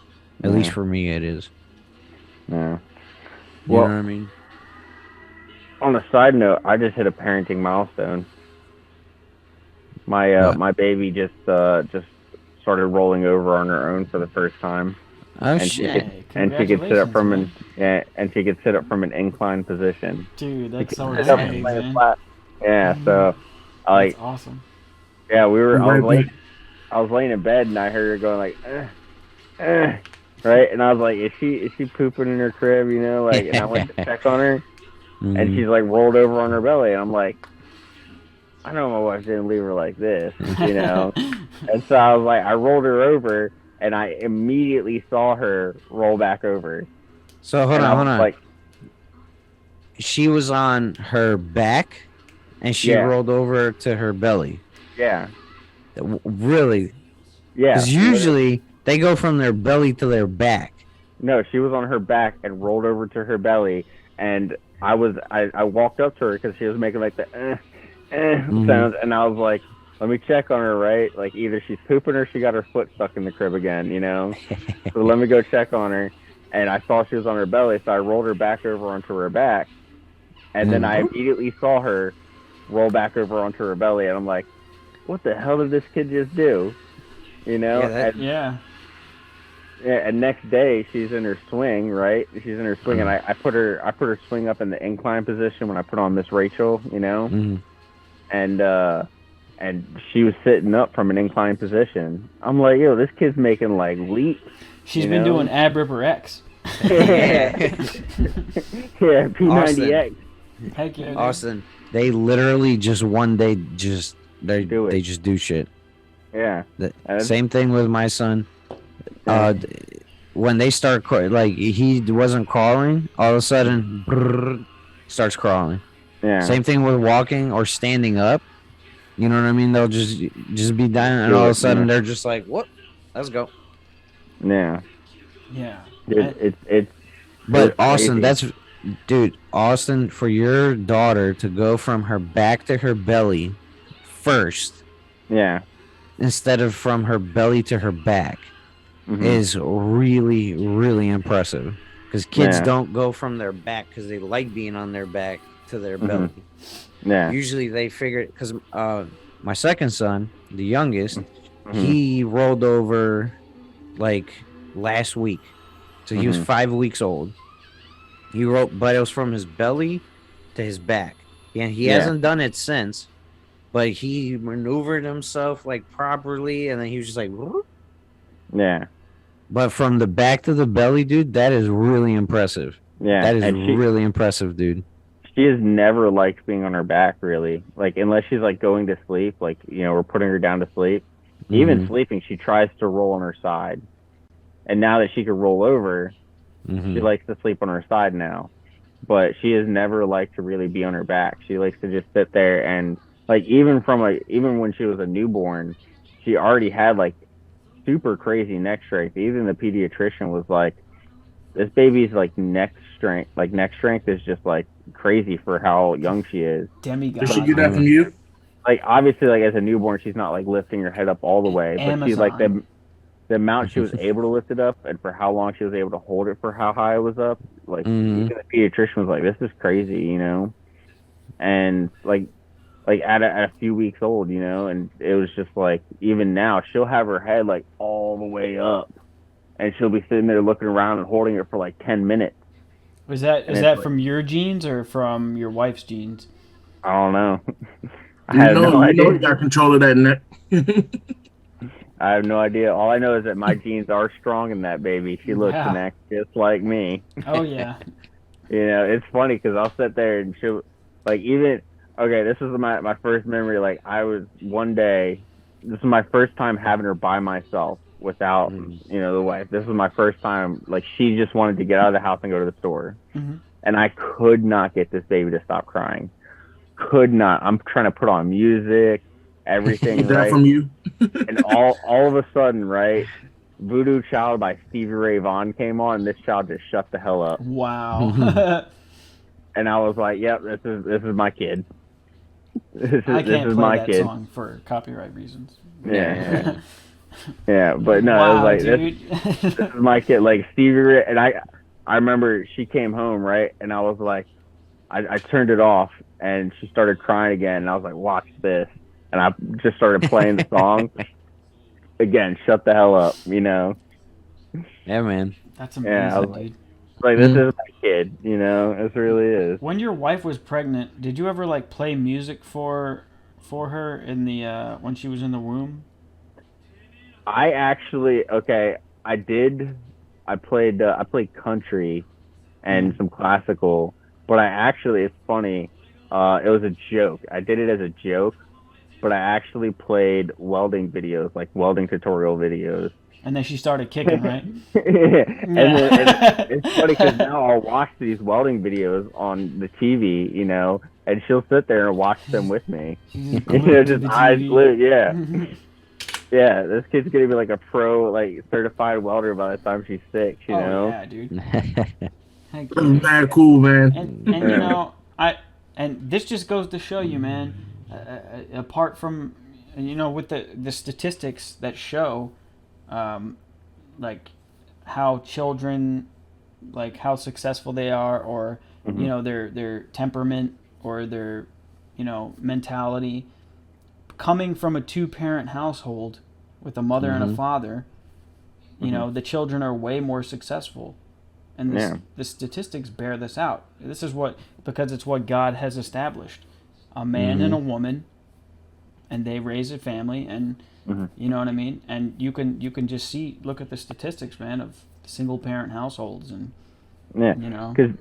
Speaker 1: At least for me, it is.
Speaker 2: Yeah.
Speaker 1: You know what I mean?
Speaker 2: On a side note, I just hit a parenting milestone. My baby just started rolling over on her own for the first time.
Speaker 1: Oh,
Speaker 2: and
Speaker 1: shit!
Speaker 2: She could sit up from an inclined position.
Speaker 4: Dude, that's so
Speaker 2: Sit up and
Speaker 4: amazing.
Speaker 2: lay flat. Yeah, so
Speaker 4: That's awesome.
Speaker 2: Yeah, I was laying in bed and I heard her going like, right, and I was like, is she pooping in her crib? You know, like, and I went to check on her, and she's like rolled over on her belly, and I'm like, I know my wife didn't leave her like this, you know. And so I was like, I rolled her over, and I immediately saw her roll back over.
Speaker 1: So hold on.
Speaker 2: Like,
Speaker 1: she was on her back, and she rolled over to her belly.
Speaker 2: Yeah.
Speaker 1: Really?
Speaker 2: Yeah.
Speaker 1: Because usually they go from their belly to their back.
Speaker 2: No, she was on her back and rolled over to her belly, and I walked up to her because she was making like the sounds, and I was like, let me check on her, right? Like, either she's pooping or she got her foot stuck in the crib again, you know? So let me go check on her. And I saw she was on her belly, so I rolled her back over onto her back. And then I immediately saw her roll back over onto her belly, and I'm like, what the hell did this kid just do? You know? And next day, she's in her swing, right? She's in her swing, and I put her swing up in the incline position when I put on Miss Rachel, you know? And she was sitting up from an inclined position. I'm like, yo, this kid's making like leaps.
Speaker 4: She's been doing ab ripper X.
Speaker 2: Yeah, P90X.
Speaker 4: Heck yeah, dude.
Speaker 1: Austin, they literally just one day they just do shit.
Speaker 2: Yeah.
Speaker 1: Same thing with my son. When they start like, he wasn't crawling, all of a sudden starts crawling.
Speaker 2: Yeah.
Speaker 1: Same thing with walking or standing up. You know what I mean? They'll just be down, and all of a sudden they're just like, "What? Let's go."
Speaker 2: Yeah.
Speaker 4: Yeah.
Speaker 2: It's.
Speaker 1: But Austin, Austin, for your daughter to go from her back to her belly first, instead of from her belly to her back, is really, really impressive. Because kids don't go from their back because they like being on their back to their belly.
Speaker 2: Yeah.
Speaker 1: Usually they figure, because my second son, the youngest, he rolled over like last week. So he was 5 weeks old. He rolled, but it was from his belly to his back. And he hasn't done it since, but he maneuvered himself like properly, and then he was just like, whoop.
Speaker 2: Yeah.
Speaker 1: But from the back to the belly, dude, that is really impressive.
Speaker 2: Yeah.
Speaker 1: That is really impressive, dude.
Speaker 2: She has never liked being on her back, really. Like, unless she's like going to sleep, like, you know, we're putting her down to sleep. Even sleeping, she tries to roll on her side. And now that she can roll over, she likes to sleep on her side now. But she has never liked to really be on her back. She likes to just sit there and like even when she was a newborn, she already had like super crazy neck strength. Even the pediatrician was like, this baby's like neck strength is just like crazy for how young she is.
Speaker 4: Demigod.
Speaker 5: Did she get that from you?
Speaker 2: Like obviously, like as a newborn, she's not like lifting her head up all the way, but she's like
Speaker 4: Amazon.
Speaker 2: the amount she was able to lift it up, and for how long she was able to hold it for how high it was up. Like even the pediatrician was like, this is crazy, you know, and like at a few weeks old, you know, and it was just like even now she'll have her head like all the way up, and she'll be sitting there looking around and holding it for like 10 minutes.
Speaker 4: Is that from your genes or from your wife's genes?
Speaker 2: I don't know. I
Speaker 5: You
Speaker 2: have
Speaker 5: know,
Speaker 2: no idea.
Speaker 5: you got control of that neck.
Speaker 2: I have no idea. All I know is that my genes are strong in that baby. She looks and acts just like me.
Speaker 4: Oh yeah.
Speaker 2: You know, it's funny because I'll sit there and she'll like even okay. This was my first memory. Like I was one day. This is my first time having her by myself without you know the wife. This was my first time. Like she just wanted to get out of the house and go to the store, and I could not get this baby to stop crying. Could not. I'm trying to put on music, everything.
Speaker 5: Is that
Speaker 2: right?
Speaker 5: from you?
Speaker 2: And all of a sudden, right, Voodoo Child by Stevie Ray Vaughan came on, and this child just shut the hell up.
Speaker 4: Wow.
Speaker 2: And I was like, "Yep, this is my kid.
Speaker 4: I can't play that
Speaker 2: kid."
Speaker 4: song for copyright reasons.
Speaker 2: Yeah. Yeah, but no,
Speaker 4: Wow,
Speaker 2: it was like
Speaker 4: dude.
Speaker 2: this is my kid. Like Stevie Ray, and I remember she came home, right, and I was like, I turned it off, and she started crying again, and I was like, watch this, and I just started playing the song. Again, shut the hell up, you know.
Speaker 1: Yeah, man.
Speaker 4: That's amazing,
Speaker 2: Yeah,
Speaker 4: dude.
Speaker 2: like this is my kid, you know. This really is.
Speaker 4: When your wife was pregnant, did you ever like play music for her in the when she was in the womb?
Speaker 2: I actually I did. I played country and some classical, but I actually it's funny. It was a joke. I did it as a joke, but I actually played welding videos, like welding tutorial videos.
Speaker 4: And then she started kicking, right?
Speaker 2: And it's funny because now I'll watch these welding videos on the TV, you know, and she'll sit there and watch them with me.
Speaker 4: She's
Speaker 2: You know,
Speaker 4: glued to
Speaker 2: just
Speaker 4: the
Speaker 2: eyes
Speaker 4: TV.
Speaker 2: glued, yeah. Yeah, this kid's gonna be like a pro, like certified welder by the time she's 6, you know?
Speaker 4: Yeah, dude. Heck
Speaker 5: That's
Speaker 4: yeah.
Speaker 5: mad cool, man.
Speaker 4: And you know, and this just goes to show you, man. Apart from, you know, with the statistics that show, like how children, like how successful they are, or you know their temperament or their, you know, mentality, coming from a 2-parent household with a mother and a father, you know, the children are way more successful. And the statistics bear this out. This is because it's what God has established. A man and a woman, and they raise a family, and you know what I mean? And you can just look at the statistics, man, of single-parent households, and you know.
Speaker 2: Because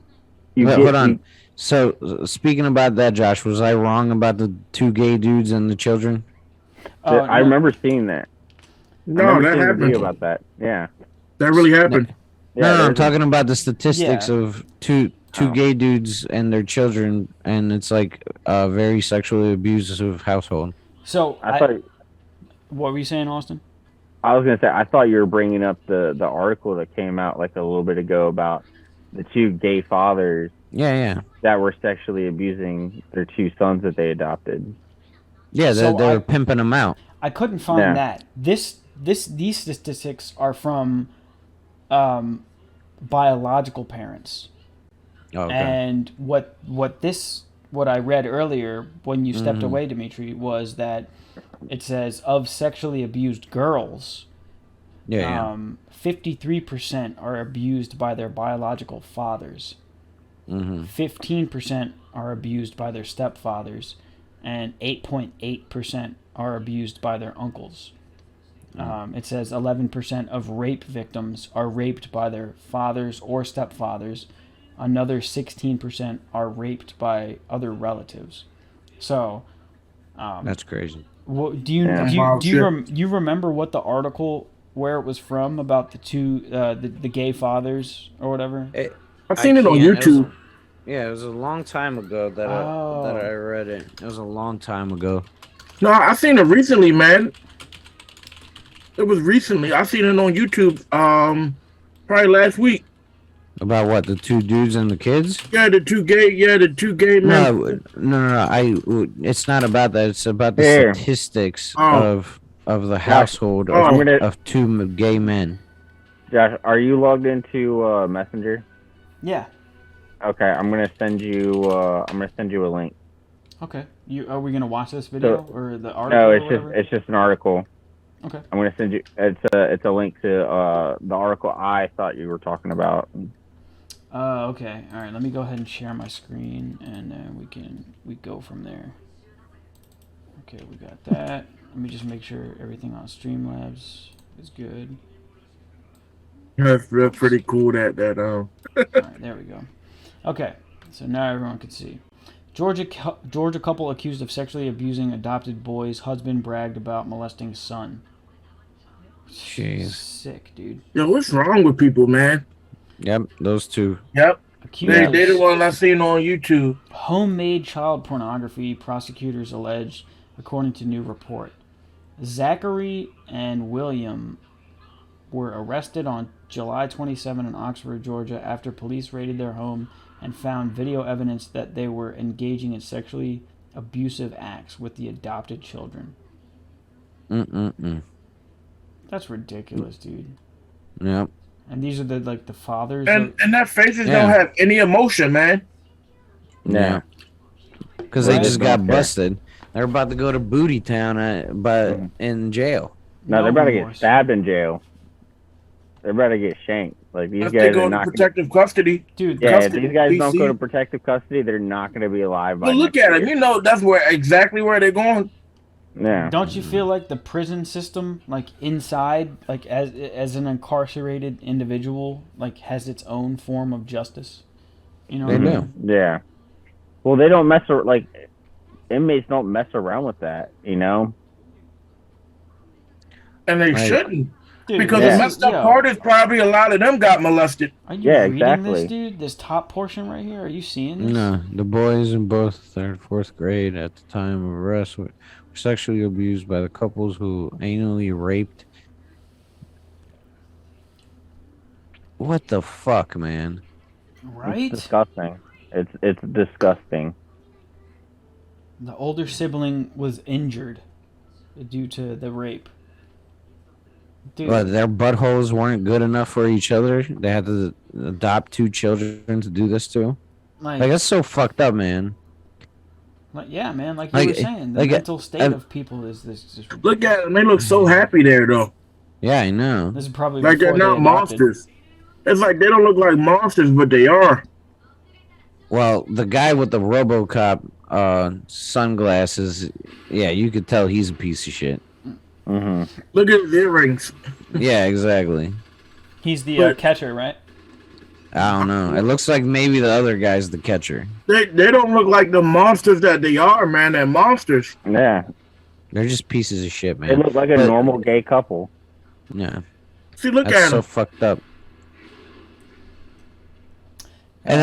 Speaker 1: Hold on. So speaking about that, Josh, was I wrong about the 2 gay dudes and the children?
Speaker 2: I remember seeing that.
Speaker 5: No, that
Speaker 2: seeing a
Speaker 5: happened.
Speaker 2: video about that. Yeah.
Speaker 5: That really happened.
Speaker 1: No, I'm
Speaker 2: there's
Speaker 1: talking about the statistics
Speaker 4: Yeah.
Speaker 1: of two gay dudes and their children, and it's like a very sexually abusive household.
Speaker 4: So
Speaker 2: I thought
Speaker 4: what were you saying, Austin?
Speaker 2: I was gonna say I thought you were bringing up the article that came out like a little bit ago about the 2 gay fathers
Speaker 1: Yeah.
Speaker 2: that were sexually abusing their 2 sons that they adopted.
Speaker 1: Yeah,
Speaker 4: So
Speaker 1: they're pimping them out.
Speaker 4: I couldn't find
Speaker 2: Yeah.
Speaker 4: that. These statistics are from biological parents.
Speaker 1: Okay.
Speaker 4: And what I read earlier when you stepped away, Dimitri, was that it says of sexually abused girls, 53% are abused by their biological fathers. 15% are abused by their stepfathers, and 8.8% are abused by their uncles. It says 11% of rape victims are raped by their fathers or stepfathers. Another 16% are raped by other relatives. So,
Speaker 1: That's crazy.
Speaker 4: do you remember what the article where it was from about the 2 the gay fathers or whatever?
Speaker 5: I've seen it on YouTube.
Speaker 1: Yeah, it was a long time ago that I read it. It was a long time ago.
Speaker 5: No, I seen it recently, man. It was recently. I seen it on YouTube. Probably last week.
Speaker 1: About what, the two dudes and the kids?
Speaker 5: Yeah, the two gay. Yeah, the two gay men.
Speaker 1: No. It's not about that. It's about the
Speaker 2: Here.
Speaker 1: statistics
Speaker 5: Oh.
Speaker 1: of the household
Speaker 5: Oh.
Speaker 1: of two gay men.
Speaker 2: Josh, are you logged into Messenger?
Speaker 4: Yeah.
Speaker 2: Okay, I'm gonna send you a link.
Speaker 4: Okay. Are we gonna watch this video or the article?
Speaker 2: No,
Speaker 4: or
Speaker 2: it's
Speaker 4: whatever?
Speaker 2: just an article.
Speaker 4: Okay.
Speaker 2: I'm gonna send you. It's a link to the article I thought you were talking about.
Speaker 4: Okay. All right. Let me go ahead and share my screen, and then we go from there. Okay, we got that. Let me just make sure everything on Streamlabs is good.
Speaker 5: That's pretty cool.
Speaker 4: All right, there we go. Okay, so now everyone can see. Georgia couple accused of sexually abusing adopted boy's husband bragged about molesting son.
Speaker 1: Jeez.
Speaker 4: Sick, dude.
Speaker 5: Yo, what's wrong with people, man?
Speaker 1: Yep, those two.
Speaker 5: Yep.
Speaker 4: Accused
Speaker 5: They
Speaker 4: of
Speaker 5: the one I seen on YouTube.
Speaker 4: homemade child pornography, prosecutors allege, according to new report. Zachary and William were arrested on July 27 in Oxford, Georgia, after police raided their home and found video evidence that they were engaging in sexually abusive acts with the adopted children. That's ridiculous, dude.
Speaker 1: Yep.
Speaker 4: And these are the fathers.
Speaker 5: And their faces
Speaker 1: Yeah.
Speaker 5: don't have any emotion, man.
Speaker 1: Yeah. Because
Speaker 2: Right.
Speaker 1: they just got
Speaker 2: Okay.
Speaker 1: busted. They're about to go to Booty Town, but in jail.
Speaker 2: No, they're about to
Speaker 4: remorse.
Speaker 2: get stabbed in jail. They're about to get shanked. Like these
Speaker 5: Unless they
Speaker 2: guys
Speaker 5: go
Speaker 2: are
Speaker 5: to
Speaker 2: not.
Speaker 5: protective custody.
Speaker 4: Dude,
Speaker 2: Yeah, if
Speaker 5: custody,
Speaker 2: these guys don't
Speaker 5: PC.
Speaker 2: go to protective custody, they're not going to be alive. By
Speaker 5: Well, look
Speaker 2: next
Speaker 5: at
Speaker 2: year.
Speaker 5: them. You know that's exactly where they're going.
Speaker 2: Yeah.
Speaker 4: don't you feel like the prison system, like inside, like as an incarcerated individual, like has its own form of justice? You know
Speaker 1: They
Speaker 4: what I
Speaker 1: do.
Speaker 4: mean?
Speaker 2: Yeah. Well, they don't like inmates don't mess around with that, you know.
Speaker 5: And they
Speaker 1: Right.
Speaker 5: shouldn't.
Speaker 4: Dude,
Speaker 5: Because
Speaker 2: Yeah.
Speaker 5: the messed up
Speaker 4: yo,
Speaker 5: part is probably a lot of them got molested.
Speaker 4: Are you
Speaker 2: Yeah,
Speaker 4: reading
Speaker 2: exactly.
Speaker 4: this, dude? This top portion right here? Are you seeing this?
Speaker 1: No, the boys in both third and fourth grade at the time of arrest were sexually abused by the couples who anally raped. What the fuck, man?
Speaker 4: Right?
Speaker 2: It's disgusting. It's disgusting.
Speaker 4: The older sibling was injured due to the rape. Dude,
Speaker 1: What, their buttholes weren't good enough for each other? They had to adopt two children to do this to? Like, that's so fucked up, man.
Speaker 4: yeah, man, like
Speaker 1: like-
Speaker 4: you were saying, the
Speaker 1: like,
Speaker 4: mental state
Speaker 1: um,
Speaker 4: of people is this.
Speaker 5: Look at them. They look so happy there, though.
Speaker 1: Yeah, I know.
Speaker 4: This is probably
Speaker 5: Like they're
Speaker 4: before
Speaker 5: not
Speaker 4: they adopted.
Speaker 5: monsters. It's like they don't look like monsters, but they are.
Speaker 1: Well, the guy with the RoboCop sunglasses, yeah, you could tell he's a piece of shit.
Speaker 2: Mm-hmm.
Speaker 5: Look at his earrings.
Speaker 1: Yeah, exactly.
Speaker 4: He's the
Speaker 5: But-
Speaker 4: catcher, right?
Speaker 1: I don't know. It looks like maybe the other guy's the catcher.
Speaker 5: They don't look like the monsters that they are, man. They're monsters.
Speaker 2: Yeah.
Speaker 1: They're just pieces of shit,
Speaker 2: They
Speaker 1: man.
Speaker 2: look like a
Speaker 1: But-
Speaker 2: normal gay couple.
Speaker 1: Yeah,
Speaker 5: See, look
Speaker 1: that's
Speaker 5: at
Speaker 1: so
Speaker 5: them.
Speaker 1: fucked up. And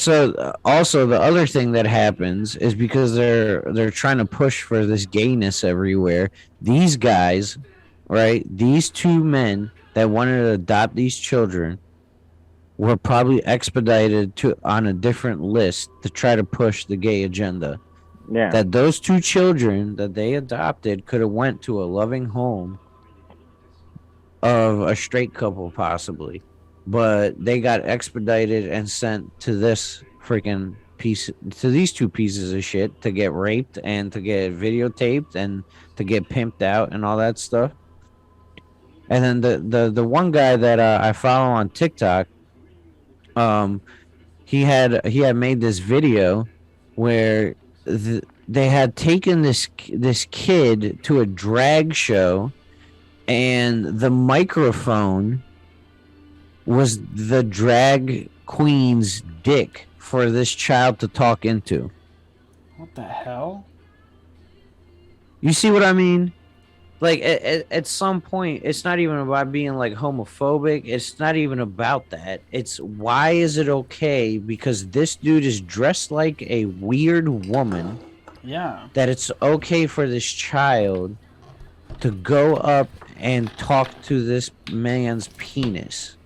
Speaker 1: then, also the other thing that happens is because they're trying to push for this gayness everywhere. These guys, right? These two men that wanted to adopt these children were probably expedited on a different list to try to push the gay agenda.
Speaker 2: Yeah.
Speaker 1: That those two children that they adopted could have went to a loving home of a straight couple possibly, but they got expedited and sent to this freaking piece, to these two pieces of shit, to get raped and to get videotaped and to get pimped out and all that stuff. And then the one guy that I follow on TikTok, he had made this video where they had taken this kid to a drag show, and the microphone was the drag queen's dick for this child to talk into.
Speaker 4: What the hell?
Speaker 1: You see what I mean? Like at some point, it's not even about being like homophobic. It's not even about that. It's why is it okay because this dude is dressed like a weird woman
Speaker 4: Yeah.
Speaker 1: that it's okay for this child to go up and talk to this man's penis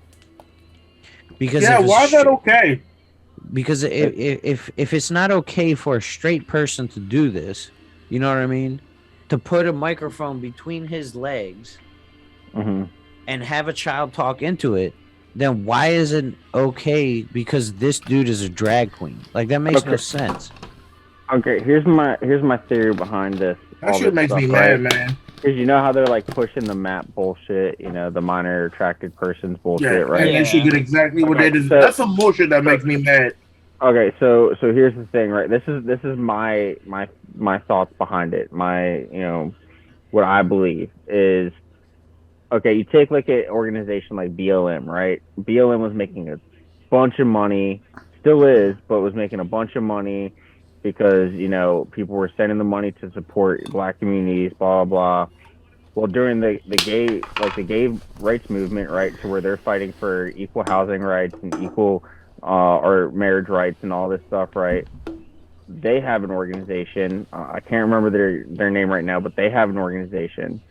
Speaker 1: because
Speaker 5: Yeah,
Speaker 1: if
Speaker 5: why is
Speaker 1: it's
Speaker 5: that okay?
Speaker 1: because if it's not okay for a straight person to do this, you know what I mean, to put a microphone between his legs
Speaker 2: Hmm.
Speaker 1: and have a child talk into it, then why is it okay because this dude is a drag queen? Like that makes no
Speaker 2: Okay.
Speaker 1: sense.
Speaker 2: Okay, here's my theory behind this.
Speaker 5: That
Speaker 2: All
Speaker 5: shit
Speaker 2: this
Speaker 5: makes
Speaker 2: stuff,
Speaker 5: me
Speaker 2: right?
Speaker 5: mad, man.
Speaker 2: Because you know how they're like pushing the map bullshit, the minor attracted persons
Speaker 5: Yeah,
Speaker 2: bullshit,
Speaker 5: and
Speaker 2: right?
Speaker 5: they should
Speaker 4: Yeah.
Speaker 5: get exactly what they
Speaker 2: Okay,
Speaker 5: deserve.
Speaker 2: so
Speaker 5: That's some bullshit that makes me mad.
Speaker 2: okay, so here's the thing, right? This is my thoughts behind it. My what I believe is okay. You take like an organization like BLM, right? BLM was making a bunch of money, still is, but was making a bunch of money because people were sending the money to support black communities, blah blah blah. Well, during the gay rights movement, right, to where they're fighting for equal housing rights and equal or marriage rights and all this stuff, right? They have an organization. I can't remember their name right now, but they have an organization.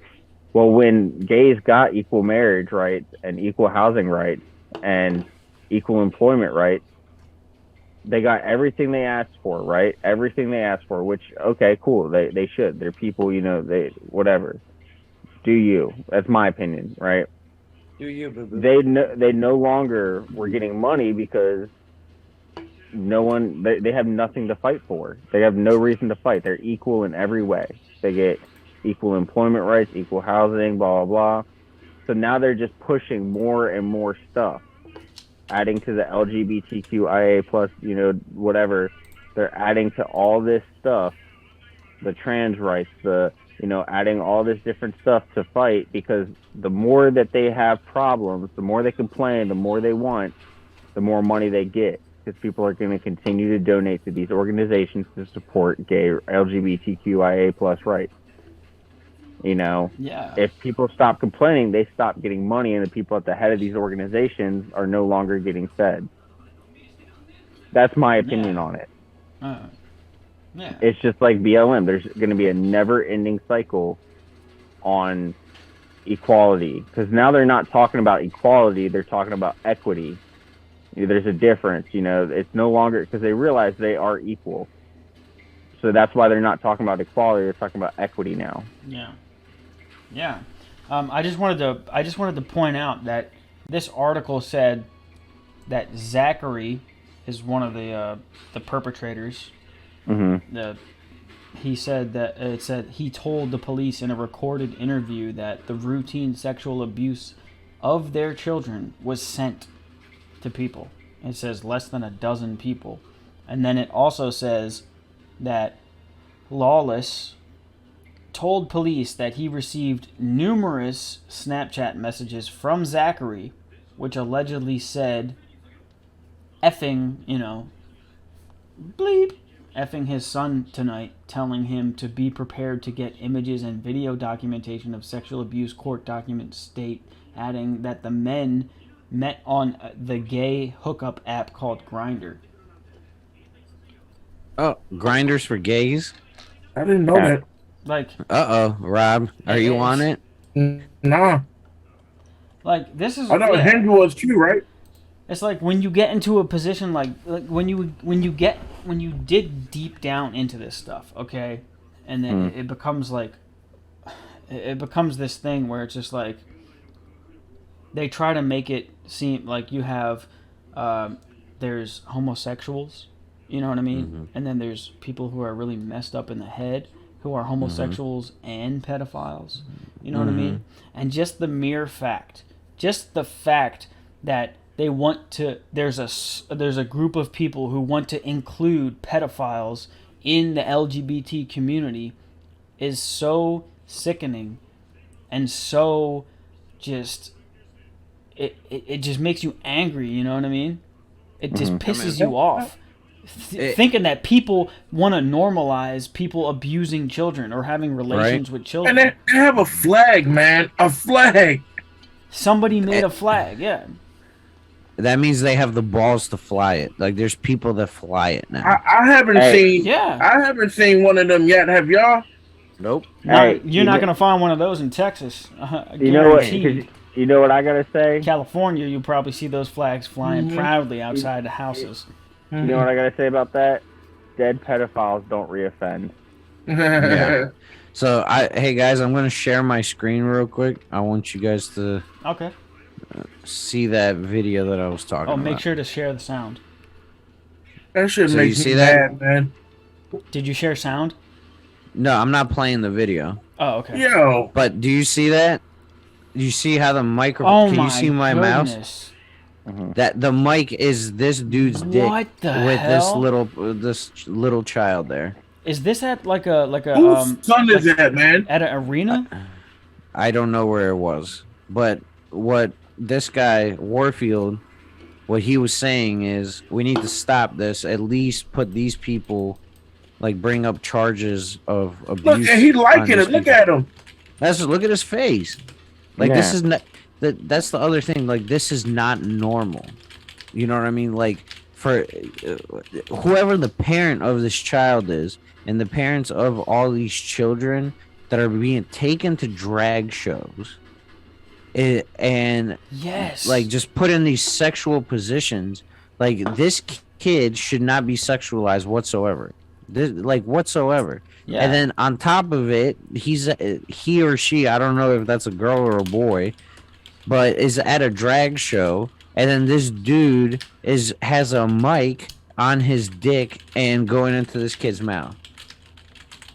Speaker 2: Well, when gays got equal marriage rights and equal housing rights and equal employment rights, they got everything they asked for, right? Everything they asked for, which okay, cool. They should. They're people, they whatever. Do you? That's my opinion, right?
Speaker 1: Do you,
Speaker 2: They no longer were getting money because they have nothing to fight for. They have no reason to fight. They're equal in every way. They get equal employment rights, equal housing, blah blah blah. So now they're just pushing more and more stuff, adding to the LGBTQIA plus, whatever. They're adding to all this stuff, the trans rights, adding all this different stuff to fight because the more that they have problems, the more they complain, the more they want, the more money they get because people are going to continue to donate to these organizations to support gay LGBTQIA plus rights.
Speaker 4: Yeah.
Speaker 2: If people stop complaining, they stop getting money, and the people at the head of these organizations are no longer getting fed. That's my opinion on it.
Speaker 4: Yeah.
Speaker 2: It's just like BLM. There's going to be a never-ending cycle on equality because now they're not talking about equality; they're talking about equity. There's a difference. It's no longer because they realize they are equal. So that's why they're not talking about equality; they're talking about equity now.
Speaker 4: Yeah. Yeah. I just wanted to point out that this article said that Zachary is one of the perpetrators.
Speaker 2: Mm-hmm.
Speaker 4: He said that it said he told the police in a recorded interview that the routine sexual abuse of their children was sent to people. It says less than a dozen people. And then it also says that Lawless told police that he received numerous Snapchat messages from Zachary, which allegedly said effing, bleep, effing his son tonight, telling him to be prepared to get images and video documentation of sexual abuse. Court documents state, adding that the men met on the gay hookup app called Grindr.
Speaker 1: Oh, grinders for gays.
Speaker 5: I didn't know that.
Speaker 4: Like,
Speaker 1: Rob, are you on it?
Speaker 5: Nah,
Speaker 4: like this is.
Speaker 5: I know
Speaker 4: yeah.
Speaker 5: Hinge was too, right?
Speaker 4: It's like when you get into a position like when you dig deep down into this stuff, okay, and then it becomes like it becomes this thing where it's just like they try to make it seem like you have there's homosexuals, you know what I mean, and then there's people who are really messed up in the head who are homosexuals and pedophiles, you know what I mean, and just the fact that they want to there's a group of people who want to include pedophiles in the LGBT community is so sickening and so just it just makes you angry, you know what I mean? It just pisses you off. thinking that people want to normalize people abusing children or having relations with
Speaker 5: And
Speaker 4: children.
Speaker 5: they have a flag, man. A flag.
Speaker 4: Somebody made a flag, yeah.
Speaker 1: That means they have the balls to fly it. Like there's people that fly it now.
Speaker 5: I haven't
Speaker 2: Hey.
Speaker 5: seen.
Speaker 4: Yeah.
Speaker 5: I haven't seen one of them yet. Have y'all?
Speaker 1: Nope.
Speaker 2: Hey,
Speaker 4: You're not gonna find one of those in Texas.
Speaker 2: You know what?
Speaker 4: Guaranteed.
Speaker 2: You know what I gotta say?
Speaker 4: California, you'll probably see those flags flying proudly outside the houses.
Speaker 2: You know what I gotta say about that? Dead pedophiles don't reoffend.
Speaker 1: Yeah. So hey guys, I'm gonna share my screen real quick. I want you guys to
Speaker 4: Okay.
Speaker 1: see that video that I was talking
Speaker 4: Oh,
Speaker 1: about.
Speaker 4: make sure to share the sound.
Speaker 5: That shit
Speaker 1: So
Speaker 5: makes
Speaker 1: you see
Speaker 5: me
Speaker 1: that?
Speaker 5: mad, man.
Speaker 4: Did you share sound?
Speaker 1: No, I'm not playing the video.
Speaker 4: Oh, okay.
Speaker 5: Yo,
Speaker 1: But do you see that? Do you see how the microphone?
Speaker 4: Oh
Speaker 1: Can
Speaker 4: my
Speaker 1: you see my mouse?
Speaker 4: goodness.
Speaker 1: That the mic is this dude's dick
Speaker 4: What the
Speaker 1: with
Speaker 4: hell?
Speaker 1: this little child there.
Speaker 4: Is this at like a
Speaker 5: whose son is that, man?
Speaker 4: at an arena?
Speaker 1: I don't know where it was, but what this guy Warfield, what he was saying is we need to stop this. At least put these people, like, bring up charges of abuse.
Speaker 5: Look, and he
Speaker 1: on
Speaker 5: liking
Speaker 1: these
Speaker 5: it. Look
Speaker 1: people.
Speaker 5: at him.
Speaker 1: Look at his face. Like this
Speaker 2: Yeah.
Speaker 1: is not that's the other thing. Like this is not normal. You know what I mean? Like for whoever the parent of this child is, and the parents of all these children that are being taken to drag shows, and
Speaker 4: Yes.
Speaker 1: like just put in these sexual positions. Like this kid should not be sexualized whatsoever. Whatsoever.
Speaker 4: Yeah.
Speaker 1: And then on top of it, he or she, I don't know if that's a girl or a boy, but is at a drag show, and then this dude has a mic on his dick and going into this kid's mouth.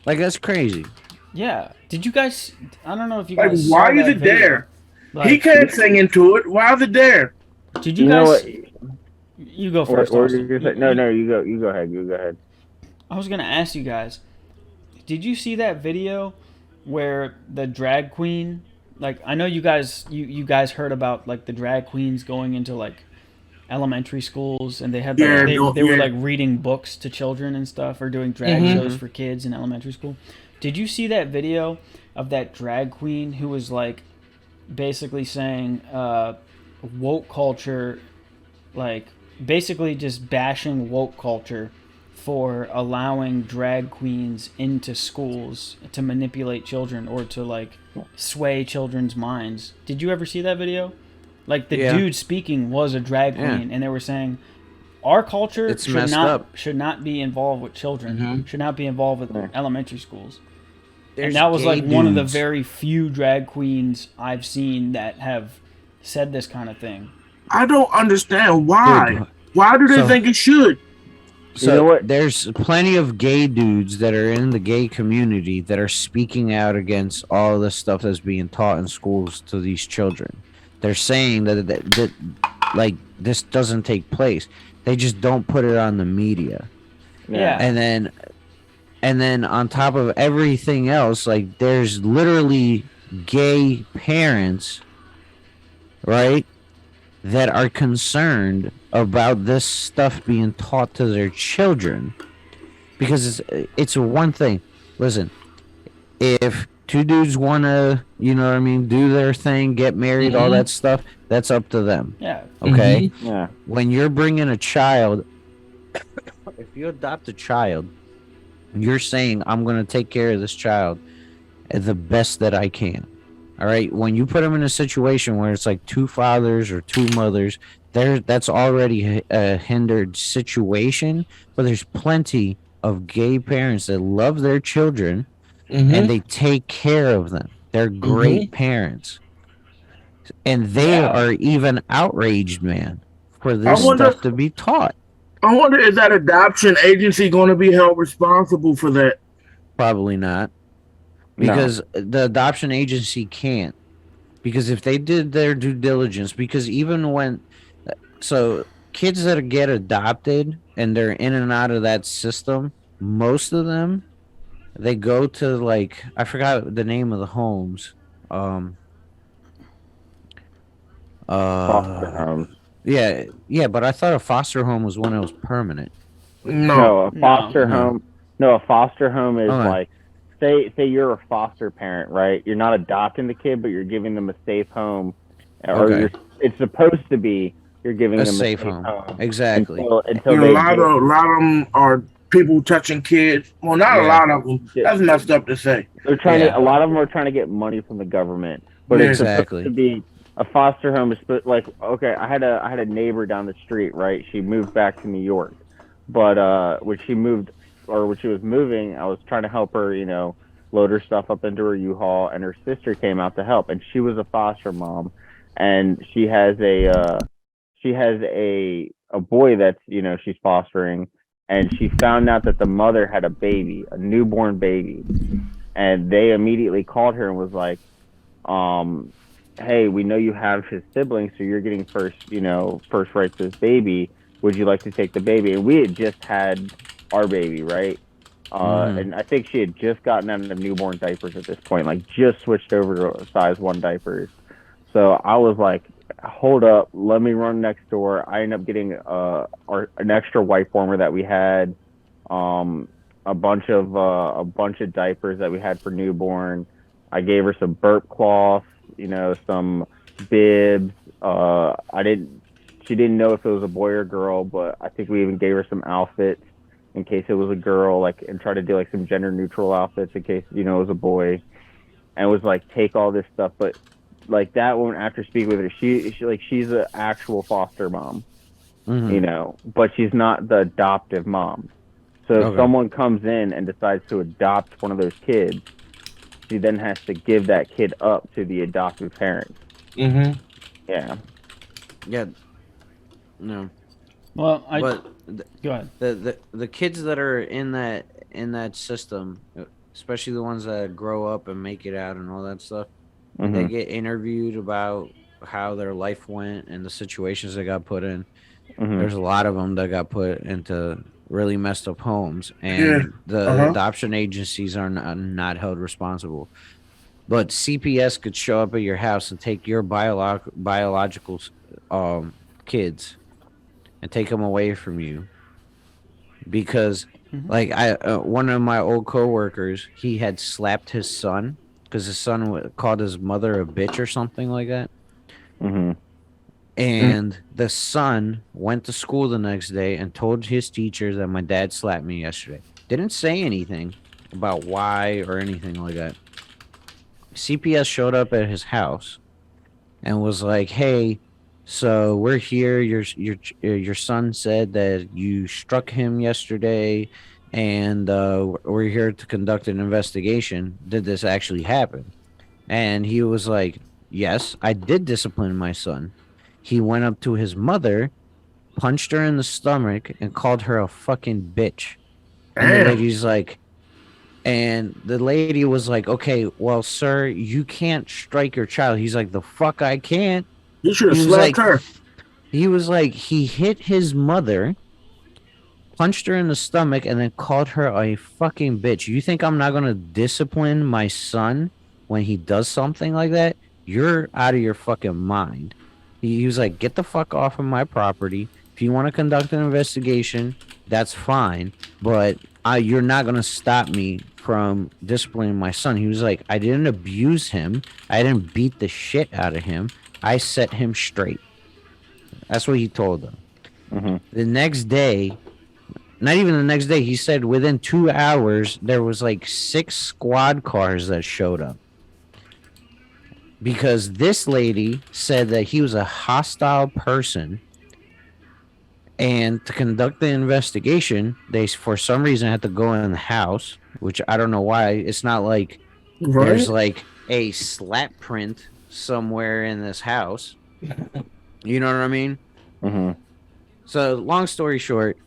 Speaker 1: Like that's crazy.
Speaker 4: Yeah. Did you guys? I don't know if you
Speaker 5: Like,
Speaker 4: guys.
Speaker 5: why
Speaker 4: saw
Speaker 5: is
Speaker 4: that
Speaker 5: it
Speaker 4: video.
Speaker 5: there?
Speaker 4: Like,
Speaker 5: He can't sing into it. Why is it there?
Speaker 4: Did you
Speaker 2: You
Speaker 4: guys?
Speaker 2: know what?
Speaker 4: You go first.
Speaker 2: Or
Speaker 4: Austin.
Speaker 2: you say, no, you go. You go ahead. You go ahead.
Speaker 4: I was gonna ask you guys. Did you see that video where the drag queen? Like, I know you guys. You guys heard about like the drag queens going into like elementary schools, and they had like,
Speaker 5: Yeah,
Speaker 4: they were
Speaker 5: yeah.
Speaker 4: like reading books to children and stuff, or doing drag shows for kids in elementary school. Did you see that video of that drag queen who was like basically saying woke culture, like basically just bashing woke culture for allowing drag queens into schools to manipulate children or to like sway children's minds? Did you ever see that video? Like the
Speaker 1: Yeah.
Speaker 4: dude speaking was a drag
Speaker 1: Yeah.
Speaker 4: queen, and they were saying our culture
Speaker 1: It's
Speaker 4: should
Speaker 1: messed
Speaker 4: not
Speaker 1: up.
Speaker 4: should not be involved with children. Should not be involved with elementary schools.
Speaker 1: There's
Speaker 4: And that was
Speaker 1: gay
Speaker 4: like one of the
Speaker 1: dudes.
Speaker 4: very few drag queens I've seen that have said this kind of thing.
Speaker 5: I don't understand why.
Speaker 1: Dude.
Speaker 5: Why do they
Speaker 1: So-
Speaker 5: think it should?
Speaker 1: So
Speaker 2: You know what?
Speaker 1: there's plenty of gay dudes that are in the gay community that are speaking out against all the stuff that's being taught in schools to these children. They're saying that like this doesn't take place. They just don't put it on the media.
Speaker 4: Yeah.
Speaker 1: And then on top of everything else, like there's literally gay parents, right, that are concerned about this stuff being taught to their children, because it's one thing. Listen, if two dudes want to, you know what I mean, do their thing, get married, all that stuff, that's up to them.
Speaker 4: Yeah.
Speaker 1: Okay?
Speaker 2: Yeah.
Speaker 1: When you're bringing a child, if you adopt a child, you're saying, I'm going to take care of this child the best that I can. All right? When you put them in a situation where it's like two fathers or two mothers, that's already a hindered situation, but there's plenty of gay parents that love their children and they take care of them. They're great parents. And they are even outraged, man, for this
Speaker 5: wonder-
Speaker 1: stuff to be taught.
Speaker 5: I wonder, is that adoption agency going to be held responsible for that?
Speaker 1: Probably not.
Speaker 2: No.
Speaker 1: Because the adoption agency can't. Because if they did their due diligence, because even when, so kids that get adopted and they're in and out of that system, most of them, they go to like, I forgot the name of the homes.
Speaker 2: Foster homes.
Speaker 1: Yeah, but I thought a foster home was one that was permanent.
Speaker 5: No.
Speaker 2: No, a foster
Speaker 1: No.
Speaker 2: home. No, a foster home is
Speaker 1: Okay.
Speaker 2: like, say you're a foster parent, right? You're not adopting the kid, but you're giving them a safe home, or
Speaker 1: Okay.
Speaker 2: you're. It's supposed to be you're giving
Speaker 1: A
Speaker 2: them a
Speaker 1: safe
Speaker 2: safe
Speaker 1: home.
Speaker 2: home
Speaker 1: Exactly.
Speaker 2: until
Speaker 5: And
Speaker 2: they
Speaker 5: a
Speaker 2: get.
Speaker 5: lot of them are people touching kids. Well, not a
Speaker 1: Yeah.
Speaker 5: lot of them. That's messed up to say.
Speaker 2: They're trying to.
Speaker 1: Yeah.
Speaker 2: A lot of them are trying to get money from the government, but it's
Speaker 5: Yeah.
Speaker 2: supposed to
Speaker 1: Exactly.
Speaker 2: be a foster home. Is like, okay, I had a neighbor down the street, right? She moved back to New York, but when she moved or when she was moving, I was trying to help her, load her stuff up into her U-Haul, and her sister came out to help, and she was a foster mom, and she has a boy that's she's fostering, and she found out that the mother had a baby, a newborn baby, and they immediately called her and was like, um, "Hey, we know you have his siblings, so you're getting first right to this baby. Would you like to take the baby?" And we had just had our baby, right?
Speaker 1: Mm-hmm.
Speaker 2: And I think she had just gotten out of newborn diapers at this point, like just switched over to size 1 diapers. So I was like, hold up, let me run next door. I ended up getting an extra wipe warmer that we had, um, a bunch of diapers that we had for newborn. I gave her some burp cloths, some bibs. I didn't. She didn't know if it was a boy or girl, but I think we even gave her some outfits in case it was a girl, like, and try to do like some gender neutral outfits in case it was a boy, and was like, take all this stuff. But like that woman, after speaking with her, she's an actual foster mom,
Speaker 1: Mm-hmm.
Speaker 2: but she's not the adoptive mom. So if
Speaker 1: Okay.
Speaker 2: someone comes in and decides to adopt one of those kids, she then has to give that kid up to the adoptive parents.
Speaker 5: Mm-hmm.
Speaker 2: Yeah.
Speaker 1: Yeah. No.
Speaker 4: Well,
Speaker 1: But
Speaker 4: go ahead.
Speaker 1: the kids that are in that system, especially the ones that grow up and make it out and all that stuff, and they
Speaker 2: Mhm.
Speaker 1: get interviewed about how their life went and the situations they got put in.
Speaker 2: Mhm.
Speaker 1: There's a lot of them that got put into really messed up homes,
Speaker 5: Yeah.
Speaker 1: and the
Speaker 5: Uh-huh.
Speaker 1: adoption agencies are not held responsible. But CPS could show up at your house and take your biological um kids and take them away from you because like I one of my old coworkers, he had slapped his son because his son called his mother a bitch or something like that.
Speaker 2: Mhm.
Speaker 1: And the son went to school the next day and told his teacher that my dad slapped me yesterday. Didn't say anything about why or anything like that. CPS showed up at his house and was like, "Hey, so we're here. Your son said that you struck him yesterday, and we're here to conduct an investigation. Did this actually happen?" And he was like, "Yes, I did discipline my son." He went up to his mother, punched her in the stomach, and called her a fucking bitch. And
Speaker 5: Damn.
Speaker 1: the lady was like, "Okay, well, sir, you can't strike your child." He's like, "The fuck I can't."
Speaker 5: You should have
Speaker 1: He was
Speaker 5: slapped
Speaker 1: like,
Speaker 5: her.
Speaker 1: he hit his mother, punched her in the stomach, and then called her a fucking bitch. You think I'm not gonna discipline my son when he does something like that? You're out of your fucking mind. He was like, get the fuck off of my property. If you want to conduct an investigation, that's fine, but you're not gonna stop me from disciplining my son. He was like, I didn't abuse him. I didn't beat the shit out of him. I set him straight. That's what he told them.
Speaker 2: Mhm.
Speaker 1: The next day, not even the next day, he said within 2 hours, there was like 6 squad cars that showed up. Because this lady said that he was a hostile person. And to conduct the investigation, they, for some reason, had to go in the house, which I don't know why. It's not like there's
Speaker 5: Right?
Speaker 1: like a slap print somewhere in this house. You know what I mean?
Speaker 2: Mhm.
Speaker 1: So, long story short,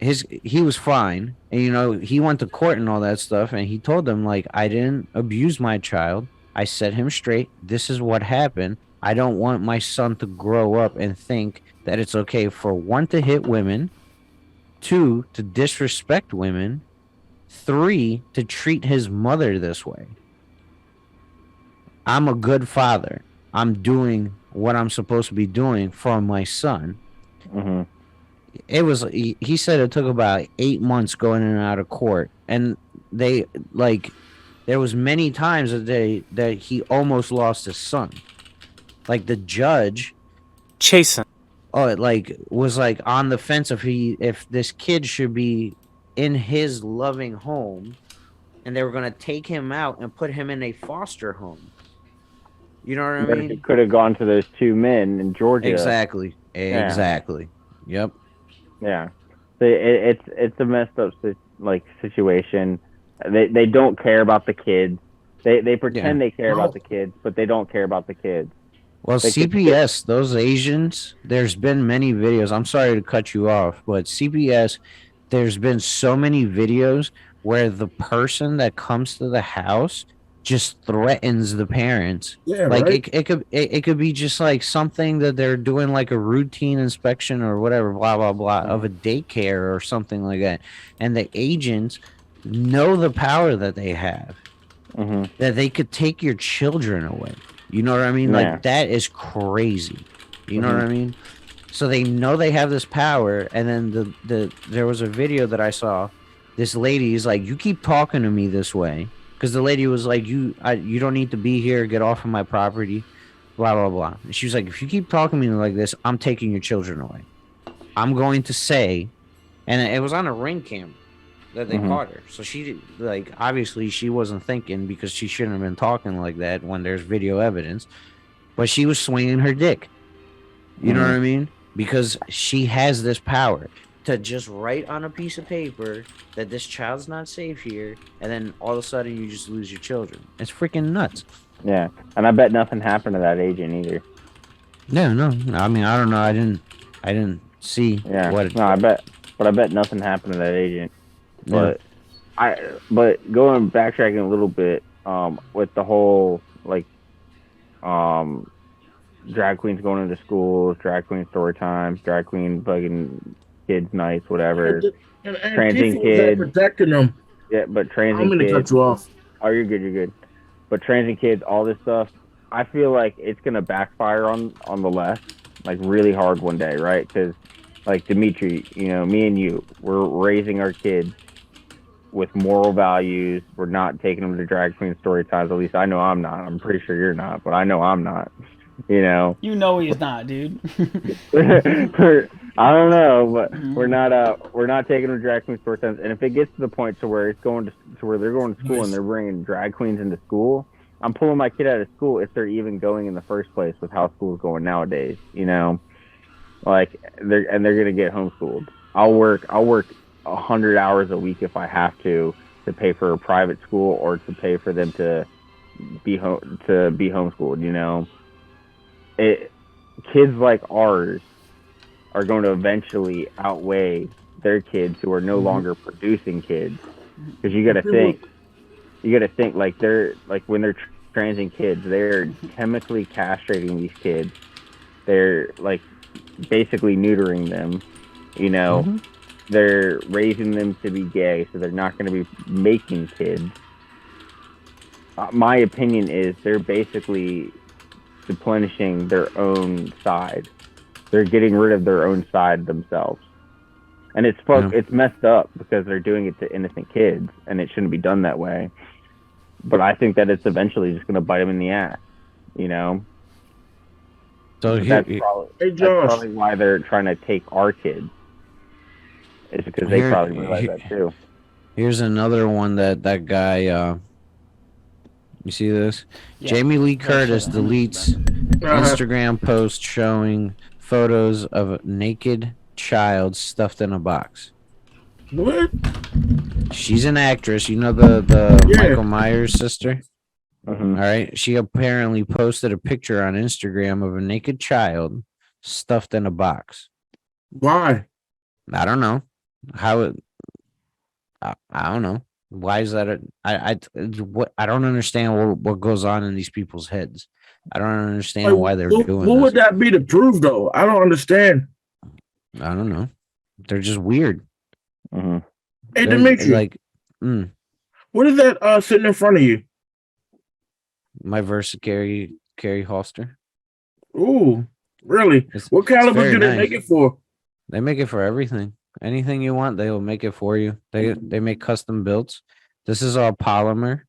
Speaker 1: he was fine, and he went to court and all that stuff, and he told them like, I didn't abuse my child. I set him straight. This is what happened. I don't want my son to grow up and think that it's okay for one to hit women, two to disrespect women, three to treat his mother this way. I'm a good father. I'm doing what I'm supposed to be doing for my son.
Speaker 2: Mhm.
Speaker 1: it was. He said it took about 8 months going in and out of court, and they like there was many times that he almost lost his son. Like the judge,
Speaker 9: Jason.
Speaker 1: oh, it like was like on the fence if this kid should be in his loving home, and they were gonna take him out and put him in a foster home. You know what I
Speaker 2: But he
Speaker 1: mean?
Speaker 2: could have gone to those two men in Georgia.
Speaker 1: Exactly.
Speaker 2: Yeah.
Speaker 1: Exactly. Yep.
Speaker 2: Yeah. It's a messed up situation. They don't care about the kids. They pretend they care about the kids, but they don't care about the kids.
Speaker 1: Well,
Speaker 2: They could-
Speaker 1: CPS, those Asians, there's been many videos. I'm sorry to cut you off, but CPS, there's been so many videos where the person that comes to the house just threatens the parents.
Speaker 5: Yeah,
Speaker 1: Like
Speaker 5: right.
Speaker 1: it could be just like something that they're doing like a routine inspection or whatever, blah blah blah, of a daycare or something like that. And the agents know the power that they have. That they could take your children away. You know what I mean?
Speaker 2: Yeah.
Speaker 1: Like that is crazy. You know what I mean? So they know they have this power, and then there was a video that I saw. This lady is like, "You keep talking to me this way," because the lady was like, "You don't need to be here. Get off of my property." Blah blah blah. And she was like, "If you keep talking to me like this, I'm taking your children away. I'm going to say," and it was on a ring camera that they caught her. So she like obviously she wasn't thinking, because she shouldn't have been talking like that when there's video evidence, but she was swinging her dick. You know what I mean? Because she has this power to just write on a piece of paper that this child's not safe here, and then all of a sudden you just lose your children. It's freaking nuts.
Speaker 2: Yeah, and I bet nothing happened to that agent either.
Speaker 1: No. I mean, I don't know. I didn't see.
Speaker 2: Yeah.
Speaker 1: What?
Speaker 2: No, I bet nothing happened to that agent. But but going backtracking a little bit, with the whole drag queens going into schools, drag queen story times, drag queen bugging kids nights, whatever.
Speaker 5: And
Speaker 2: Transing
Speaker 5: Tifa was
Speaker 2: kids.
Speaker 5: protecting them.
Speaker 2: Yeah, but transing
Speaker 5: I'm gonna
Speaker 2: kids.
Speaker 5: cut you off.
Speaker 2: Oh, you're good. But transing kids, all this stuff, I feel like it's gonna backfire on the left, like really hard one day, right? Because like Dimitri, me and you, we're raising our kids with moral values. We're not taking them to drag queen story times. At least I know I'm not. I'm pretty sure you're not, but I know I'm not.
Speaker 4: You know he's not, dude.
Speaker 2: I don't know, but we're not taking them to drag queen story times. And if it gets to the point to where it's going to where they're going to school and they're bringing drag queens into school, I'm pulling my kid out of school if they're even going in the first place with how school's going nowadays. Like they're gonna get homeschooled. I'll work 100 hours a week if I have to pay for a private school or to pay for them to be homeschooled. Kids like ours are going to eventually outweigh their kids who are no longer producing kids, because you got to think like they're like when they're transing kids, they're chemically castrating these kids. They're like basically neutering them. They're raising them to be gay, so they're not going to be making kids. My opinion is they're basically replenishing their own side. They're getting rid of their own side themselves. And it's messed up because they're doing it to innocent kids, and it shouldn't be done that way. But I think that it's eventually just going to bite them in the ass,
Speaker 1: So
Speaker 2: that's probably why they're trying to take our kids. It's because they probably realize that too.
Speaker 1: Here's another one that guy. You see this?
Speaker 4: Yeah.
Speaker 1: Jamie Lee Curtis deletes Instagram post showing photos of a naked child stuffed in a box.
Speaker 5: What?
Speaker 1: She's an actress. The Michael Myers sister. All right. She apparently posted a picture on Instagram of a naked child stuffed in a box.
Speaker 5: Why?
Speaker 1: I don't know how it. I don't know. Why is that? I don't understand what goes on in these people's heads. I don't understand why they're doing this.
Speaker 5: What would that be to prove, though? I don't understand.
Speaker 1: I don't know. They're just weird.
Speaker 5: Hey, Dimitri, what is that sitting in front of you?
Speaker 1: My Versa Carry holster.
Speaker 5: Ooh, really? What caliber did they make it for?
Speaker 1: They make it for everything. Anything you want, they will make it for you. They make custom builds. This is all polymer.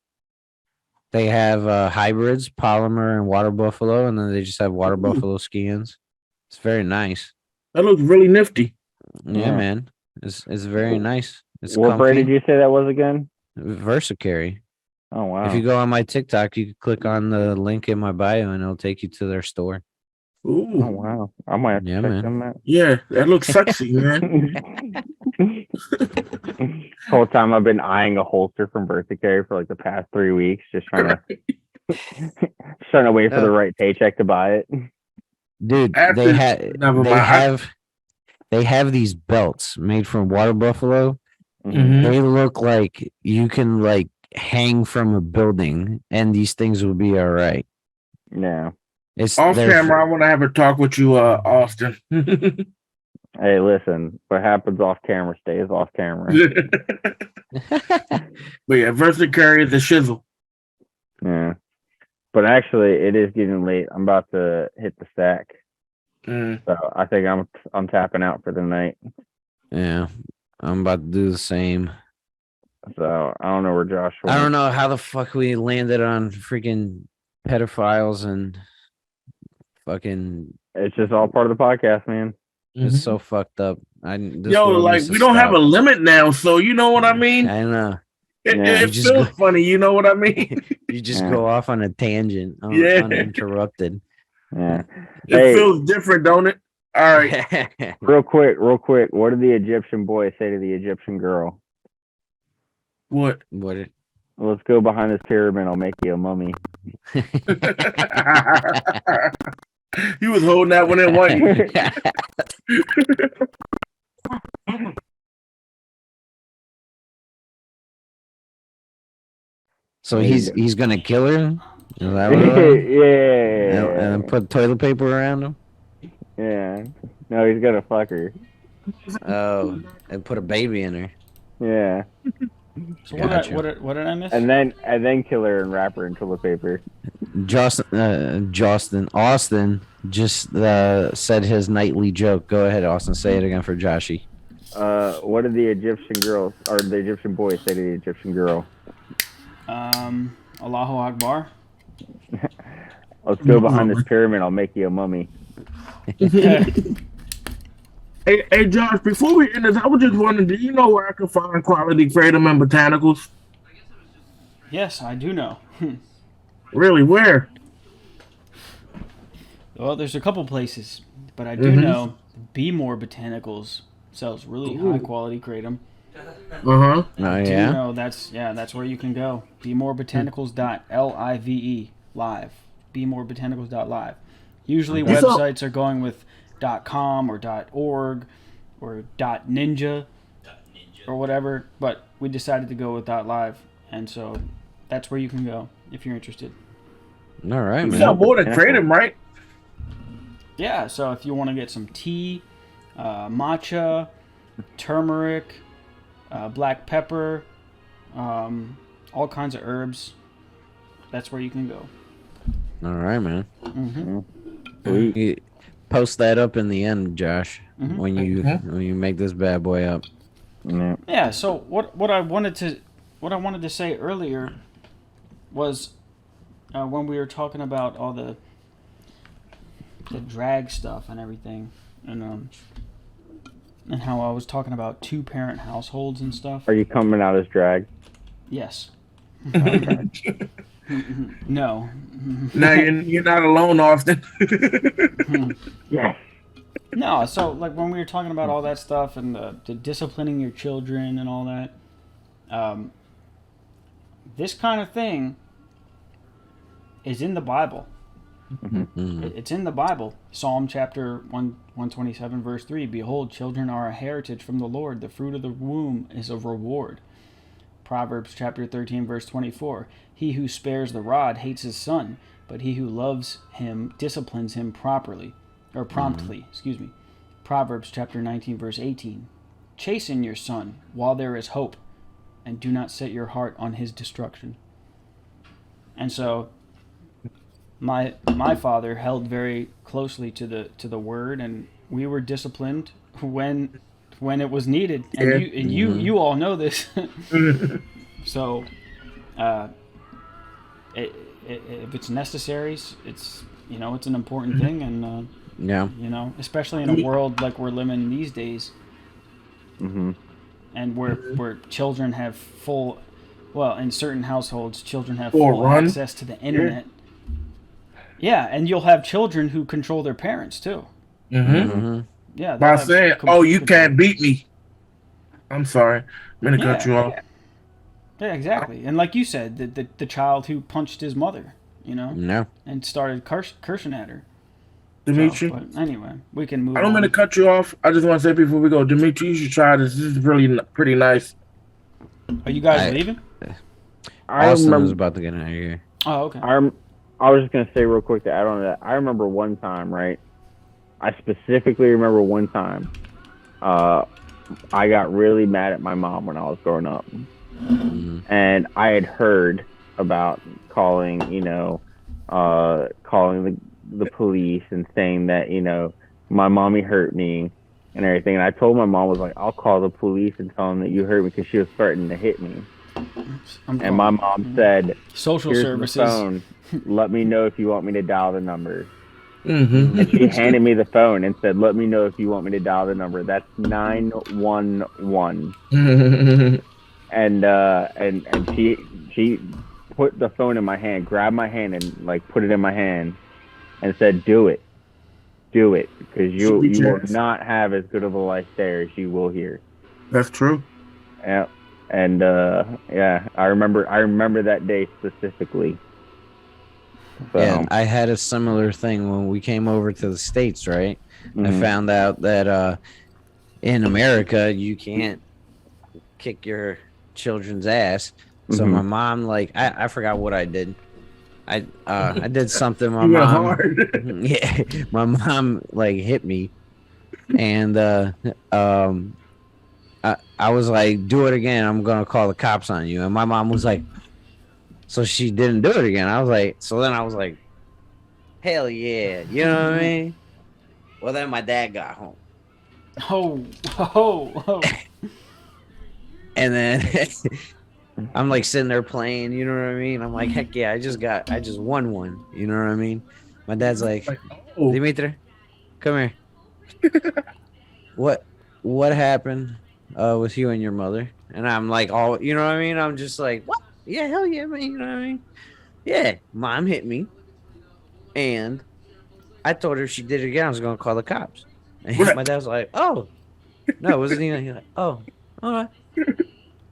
Speaker 1: They have hybrids, polymer and water buffalo, and then they just have water buffalo skins. It's very nice.
Speaker 5: That looks really nifty.
Speaker 1: Yeah, man. It's very nice. It's
Speaker 2: What brand did
Speaker 1: comfy.
Speaker 2: you say that was again?
Speaker 1: Versacarry.
Speaker 2: Oh wow.
Speaker 1: If you go on my TikTok, you can click on the link in my bio and it'll take you to their store.
Speaker 2: Oh
Speaker 5: Ooh,
Speaker 2: wow. I might have to
Speaker 1: Yeah,
Speaker 2: check
Speaker 1: man.
Speaker 2: them out.
Speaker 5: yeah, that looks sexy, man.
Speaker 2: Whole time I've been eyeing a holster from Versacarry for like the past 3 weeks, just trying to wait for the right paycheck to buy it.
Speaker 1: Dude,
Speaker 5: After- never mind.
Speaker 1: they have these belts made from water buffalo.
Speaker 5: Mhm.
Speaker 1: They look like you can like hang from a building and these things will be all right.
Speaker 2: Yeah.
Speaker 1: It's
Speaker 5: Off
Speaker 1: they're-
Speaker 5: camera, I want to have a talk with you, Austin.
Speaker 2: Hey, listen, what happens off camera stays off camera.
Speaker 5: But yeah, Versacarry the shizzle.
Speaker 2: Yeah. But actually it is getting late. I'm about to hit the sack.
Speaker 5: Mm.
Speaker 2: So I think I'm tapping out for the night.
Speaker 1: Yeah, I'm about to do the same.
Speaker 2: So I don't know where Josh went.
Speaker 1: I don't know how the fuck we landed on freaking pedophiles and fucking.
Speaker 2: It's just all part of the podcast, man.
Speaker 1: It's so fucked up. This
Speaker 5: Yo,
Speaker 1: world
Speaker 5: like
Speaker 1: needs to
Speaker 5: we don't have a
Speaker 1: stop.
Speaker 5: limit now, so you know what I mean.
Speaker 1: I know.
Speaker 2: Yeah.
Speaker 5: It
Speaker 1: You just
Speaker 5: feels
Speaker 1: go-
Speaker 5: funny, you know what I mean.
Speaker 1: You just
Speaker 2: Yeah.
Speaker 1: go off on a tangent,
Speaker 5: Yeah.
Speaker 1: uninterrupted.
Speaker 2: Yeah.
Speaker 5: It
Speaker 2: Hey.
Speaker 5: feels different, don't it? All right.
Speaker 2: Real quick. What did the Egyptian boy say to the Egyptian girl?
Speaker 5: What?
Speaker 1: What? It,
Speaker 2: Let's go behind this pyramid. I'll make you a mummy.
Speaker 5: You was holding that one in one.
Speaker 1: so he's gonna kill her. Is that what it was?
Speaker 2: Yeah.
Speaker 1: And put toilet paper around him.
Speaker 2: Yeah. No, he's gonna fuck her.
Speaker 1: Oh, and put a baby in her.
Speaker 2: Yeah.
Speaker 4: So
Speaker 1: Gotcha.
Speaker 4: what did I miss?
Speaker 2: And then kill her and wrap her in toilet paper.
Speaker 1: Austin just said his nightly joke. Go ahead, Austin. Say it again for Joshy.
Speaker 2: What did the Egyptian girl or the Egyptian boy say to the Egyptian girl?
Speaker 4: Allahu Akbar.
Speaker 2: Let's go behind this pyramid. I'll make you a mummy.
Speaker 5: Hey, Josh, before we end this, I was just wondering, do you know where I can find quality kratom and botanicals?
Speaker 4: Yes, I do know.
Speaker 5: Really, where?
Speaker 4: Well, there's a couple places, but I do know Be More Botanicals sells really high quality kratom.
Speaker 5: Uh-huh.
Speaker 1: Oh
Speaker 4: I do
Speaker 1: yeah.
Speaker 4: know that's where you can go. BeMoreBotanicals.live live. BeMoreBotanicals.live. Usually
Speaker 5: Okay. So-
Speaker 4: websites are going with .com or .org or .ninja or whatever, but we decided to go with .live, and so that's where you can go if you're interested.
Speaker 1: All right,
Speaker 5: You
Speaker 1: man.
Speaker 5: sell more than kratom, right?
Speaker 4: Yeah, so if you want to get some tea, matcha, turmeric, black pepper, all kinds of herbs, that's where you can go.
Speaker 1: All right, man.
Speaker 4: Mm-hmm.
Speaker 2: Sweet.
Speaker 1: You post that up in the end, Josh,
Speaker 4: Mhm.
Speaker 1: when you make this bad boy up.
Speaker 2: Yeah.
Speaker 4: Yeah. So what I wanted to say earlier was when we were talking about all the drag stuff and everything, and how I was talking about 2-parent households and stuff.
Speaker 2: Are you coming out as drag?
Speaker 4: Yes. No.
Speaker 5: Now you're not alone, Austin.
Speaker 2: Yes.
Speaker 4: No, so like when we were talking about all that stuff and the disciplining your children and all that, this kind of thing is in the Bible. It's in the Bible. Psalm chapter 127 verse 3. Behold, children are a heritage from the Lord. The fruit of the womb is a reward. Proverbs chapter 13 verse 24. He who spares the rod hates his son, but he who loves him disciplines him promptly. Excuse me. Proverbs chapter 19 verse 18. Chasten your son while there is hope, and do not set your heart on his destruction. And so my father held very closely to the word, and we were disciplined when it was needed, and
Speaker 5: Yeah.
Speaker 4: you all know this. So, if it's necessary, it's it's an important thing, and
Speaker 1: Yeah.
Speaker 4: especially in a world like we're living these days, and where children have in certain households, children have full
Speaker 5: run?
Speaker 4: access to the internet. Yeah, and you'll have children who control their parents too. Yeah, they'll
Speaker 5: By
Speaker 4: have
Speaker 5: saying,
Speaker 4: complete
Speaker 5: "Oh, you
Speaker 4: control.
Speaker 5: can't beat me." I'm sorry. I'm gonna cut you off.
Speaker 4: Yeah, exactly. And like you said, the child who punched his mother,
Speaker 1: No.
Speaker 4: and started cursing at her.
Speaker 5: Dimitri,
Speaker 4: But anyway, we can move
Speaker 5: I don't
Speaker 4: on.
Speaker 5: mean to cut you off. I just want to say before we go, Dimitri, you should try this. This is really pretty nice.
Speaker 4: Are you guys
Speaker 1: I-
Speaker 4: leaving?
Speaker 2: I
Speaker 1: Austin
Speaker 2: remember.
Speaker 1: was about to get out of here.
Speaker 4: Oh, okay.
Speaker 2: I was just gonna say real quick to add on to that. I remember one time, right? I specifically remember one time. I got really mad at my mom when I was growing up, and I had heard about calling, calling the police and saying that my mommy hurt me and everything. And I told my mom, was like, I'll call the police and tell them that you hurt me, because she was threatening to hit me. And my mom said,
Speaker 4: social
Speaker 2: "Here's
Speaker 4: services.
Speaker 2: the phone. Let me know if you want me to dial the number."
Speaker 5: Mm-hmm.
Speaker 2: And she handed me the phone and said, "Let me know if you want me to dial the number. That's 911." And she put the phone in my hand, grabbed my hand, and put it in my hand, and said, "Do it, because you will not have as good of a life there as you will here."
Speaker 5: That's true.
Speaker 2: Yeah. And I remember that day specifically. So,
Speaker 1: Yeah, I had a similar thing when we came over to the States, right? I found out that in America you can't kick your children's ass. So my mom, I forgot what I did. I did something. My
Speaker 5: You went
Speaker 1: mom,
Speaker 5: hard.
Speaker 1: yeah, my mom hit me, and I was like, "Do it again, I'm gonna call the cops on you." And my mom was like, so she didn't do it again. I was like, hell yeah, you know what I mean? Well, then my dad got home,
Speaker 4: Oh.
Speaker 1: and then I'm sitting there playing, you know what I mean? I'm like, heck yeah, I just won one, you know what I mean? My dad's like,
Speaker 5: Oh,
Speaker 1: Dimitri, come here. What happened with you and your mother? And I'm like, all, you know what I mean? I'm just like, what? Yeah, hell yeah, man, you know what I mean? Yeah, mom hit me, and I told her if she did it again, I was gonna call the cops. And my dad was like, oh, no, it wasn't even. He's like, oh, all right.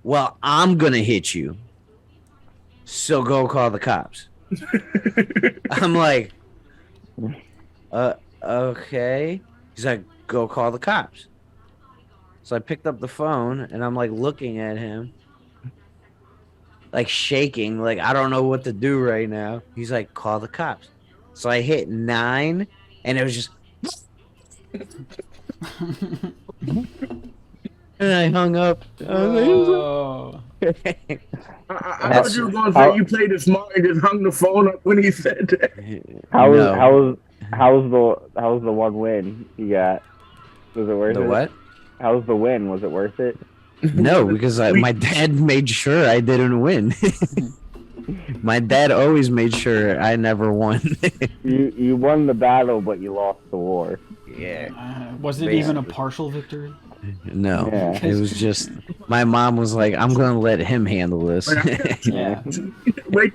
Speaker 1: Well, I'm gonna hit you, so go call the cops. I'm like, okay. He's like, go call the cops. So I picked up the phone and I'm looking at him, shaking, I don't know what to do right now. He's like, call the cops. So I hit 9 and it was just and I hung up.
Speaker 4: Oh.
Speaker 5: I thought you were going to say you played it smart and just hung the phone up when he said that.
Speaker 2: how was the one win you got? Was it worth it?
Speaker 1: The what?
Speaker 2: How was the win? Was it worth it?
Speaker 1: No, because my dad made sure I didn't win. My dad always made sure I never won.
Speaker 2: You won the battle, but you lost the war.
Speaker 1: Yeah.
Speaker 4: Was it even a partial victory?
Speaker 1: No,
Speaker 2: Yeah.
Speaker 1: it was just my mom was like, "I'm gonna let him handle this."
Speaker 4: Yeah.
Speaker 5: Wait,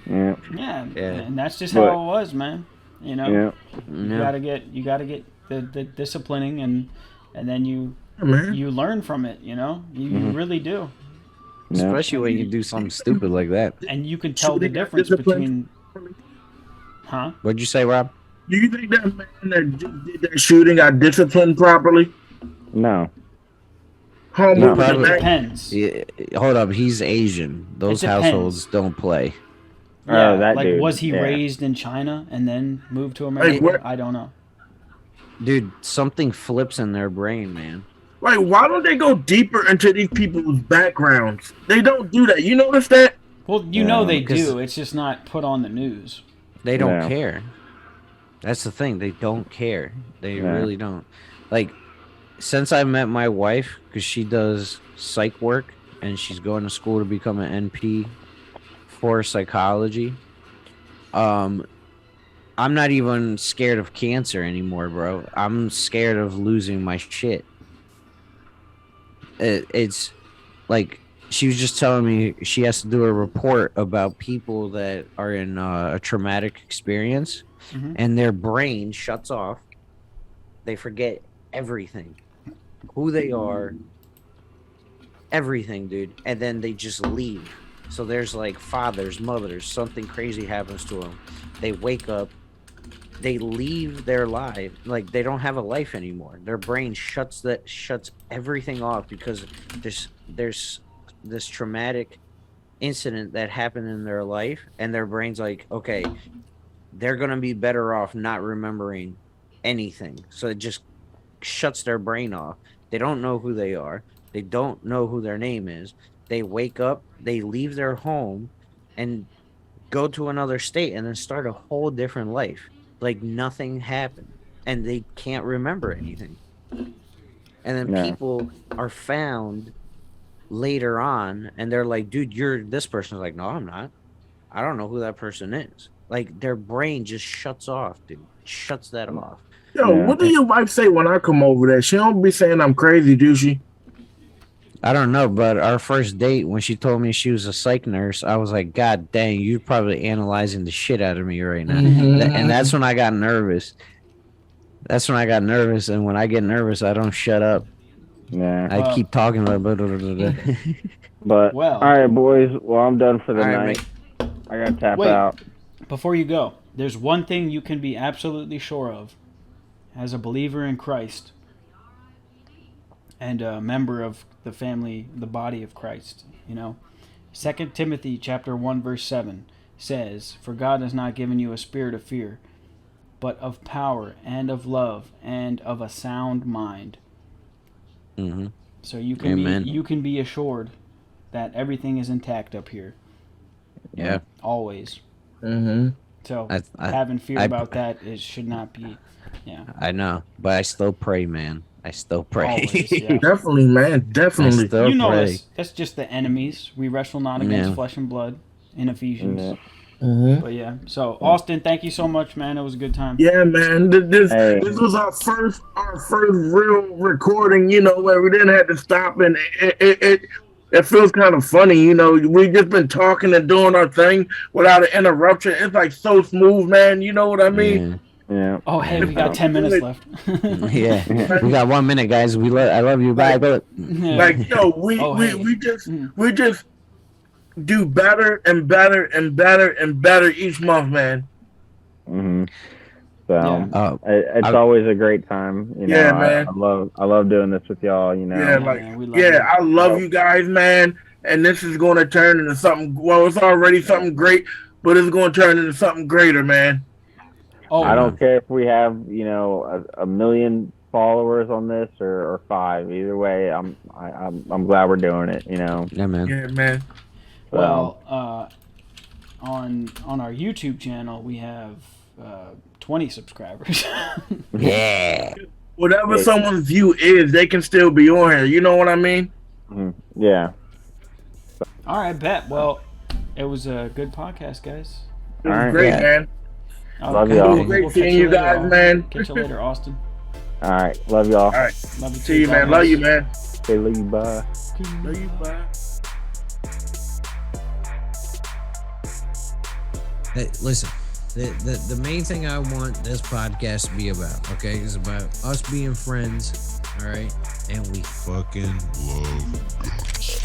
Speaker 2: Yeah.
Speaker 4: Yeah.
Speaker 1: Yeah.
Speaker 4: And that's just
Speaker 2: But-
Speaker 4: how it was, man.
Speaker 2: Yeah.
Speaker 4: You gotta get the disciplining, and then you
Speaker 5: man.
Speaker 4: learn from it. You really do,
Speaker 1: Especially when you do something stupid like that.
Speaker 4: and you can tell
Speaker 5: So
Speaker 4: the
Speaker 5: they got
Speaker 4: difference
Speaker 5: discipline?
Speaker 4: between. Huh?
Speaker 1: What'd you say, Rob?
Speaker 5: Do you think that man that just did that shooting got disciplined properly?
Speaker 2: No.
Speaker 5: Home
Speaker 2: No.
Speaker 5: moving
Speaker 1: Probably-
Speaker 5: back.
Speaker 4: Depends.
Speaker 1: Yeah, hold up, he's Asian. Those
Speaker 4: depends.
Speaker 1: households don't play.
Speaker 4: Yeah,
Speaker 2: that
Speaker 4: like
Speaker 2: dude,
Speaker 4: was he
Speaker 2: yeah.
Speaker 4: raised in China and then moved to America?
Speaker 5: where-
Speaker 4: I don't know.
Speaker 1: Dude, something flips in their brain, man.
Speaker 5: Like, why don't they go deeper into these people's backgrounds? They don't do that. You notice that?
Speaker 4: Well, you know they
Speaker 1: because-
Speaker 4: do. It's just not put on the news.
Speaker 1: They don't
Speaker 2: Yeah.
Speaker 1: care. That's the thing. They don't care. They
Speaker 2: Yeah.
Speaker 1: really don't. Like, since I met my wife, because she does psych work and she's going to school to become an NP for psychology. I'm not even scared of cancer anymore, bro. I'm scared of losing my shit. It's like she was just telling me she has to do a report about people that are in a traumatic experience, and their brain shuts off. They forget everything, who they are, everything, dude, and then they just leave. So there's like fathers, mothers, something crazy happens to them. They wake up, they leave their life, like they don't have a life anymore. Their brain shuts everything off because there's this traumatic incident that happened in their life, and their brain's like, okay, they're gonna be better off not remembering anything. So it just shuts their brain off. They don't know who they are. They don't know who their name is. They wake up, they leave their home and go to another state and then start a whole different life. Like nothing happened. And they can't remember anything. And then
Speaker 2: Yeah.
Speaker 1: people are found later on and they're like, dude, you're this person. Is like, no, I'm not. I don't know who that person is. Like their brain just shuts off, dude. Shuts that off.
Speaker 5: Yo,
Speaker 2: Yeah.
Speaker 5: what do your wife say when I come over there? She don't be saying I'm crazy, do she?
Speaker 1: I don't know, but our first date, when she told me she was a psych nurse, I was like, God dang, you're probably analyzing the shit out of me right now. And that's when I got nervous. That's when I got nervous. And when I get nervous, I don't shut up.
Speaker 2: Yeah.
Speaker 1: I keep talking about blah, blah, blah, blah.
Speaker 2: But
Speaker 4: Well.
Speaker 2: all right, boys. Well, I'm done for the
Speaker 1: All right,
Speaker 2: night. I gotta tap
Speaker 4: Wait.
Speaker 2: out.
Speaker 4: Before you go, there's one thing you can be absolutely sure of as a believer in Christ and a member of the family, the body of Christ. 2 Timothy chapter 1 verse 7 says, "For God has not given you a spirit of fear, but of power and of love and of a sound mind."
Speaker 1: Mm-hmm.
Speaker 4: So you can
Speaker 1: Amen.
Speaker 4: you can be assured that everything is intact up here,
Speaker 1: Yeah.
Speaker 4: always.
Speaker 5: Mm-hmm.
Speaker 4: So
Speaker 1: I-
Speaker 4: having fear
Speaker 1: I-
Speaker 4: about that should not be. Yeah.
Speaker 1: I know, but I still pray, man. I still pray.
Speaker 4: Always, yeah.
Speaker 5: Definitely, man.
Speaker 1: I
Speaker 5: Definitely.
Speaker 1: still
Speaker 4: You know
Speaker 1: pray.
Speaker 4: that's just the enemies. We wrestle not against
Speaker 1: Yeah.
Speaker 4: flesh and blood in Ephesians.
Speaker 2: Yeah.
Speaker 5: Mm-hmm.
Speaker 4: But yeah. So Austin, thank you so much, man. It was a good time.
Speaker 5: Yeah, man. This
Speaker 2: Hey.
Speaker 5: this was our first real recording. Where we didn't have to stop, and it feels kind of funny. We just been talking and doing our thing without an interruption. It's like so smooth, man. You know what I mean?
Speaker 2: Yeah.
Speaker 4: Oh, hey, we got 10 minutes left.
Speaker 1: Yeah. We got 1 minute, guys. I love you. Bye. Bye.
Speaker 4: Yeah.
Speaker 5: Like, yo, we
Speaker 4: Oh,
Speaker 5: we,
Speaker 4: hey.
Speaker 5: we just do better and better and better and better each month, man.
Speaker 2: Mm-hmm. So
Speaker 4: Yeah.
Speaker 2: it's
Speaker 1: I-
Speaker 2: always a great time.
Speaker 5: Yeah, man.
Speaker 2: I love doing this with y'all.
Speaker 5: Yeah,
Speaker 4: man, we love
Speaker 5: yeah,
Speaker 4: you.
Speaker 5: I love you guys, man. And this is going to turn into something. Well, it's already something great, but it's going to turn into something greater, man.
Speaker 4: Oh,
Speaker 2: I don't care if we have a million followers on this or 5. Either way, I'm glad we're doing it.
Speaker 1: Yeah, man.
Speaker 5: Yeah, man.
Speaker 4: well, on our YouTube channel, we have 20 subscribers.
Speaker 1: Yeah.
Speaker 5: Whatever
Speaker 2: Yeah.
Speaker 5: someone's view is, they can still be on here. You know what I mean?
Speaker 2: Yeah.
Speaker 4: All right, bet. Well, it was a good podcast, guys.
Speaker 5: It was
Speaker 2: All right,
Speaker 5: great,
Speaker 1: yeah.
Speaker 5: man.
Speaker 2: Love
Speaker 4: Okay.
Speaker 2: y'all.
Speaker 5: It was great
Speaker 4: We'll
Speaker 5: seeing
Speaker 4: catch
Speaker 5: you
Speaker 4: later,
Speaker 5: guys,
Speaker 4: Austin.
Speaker 5: man.
Speaker 4: Catch you later, Austin.
Speaker 2: All right. Love y'all.
Speaker 5: All right.
Speaker 4: Love you too.
Speaker 5: See you, man.
Speaker 4: God
Speaker 5: Love you,
Speaker 4: bless.
Speaker 5: man.
Speaker 2: Say love you. Bye.
Speaker 5: Love you, bye.
Speaker 1: Hey, listen. The main thing I want this podcast to be about, okay, is about us being friends, all right? And we fucking love guns.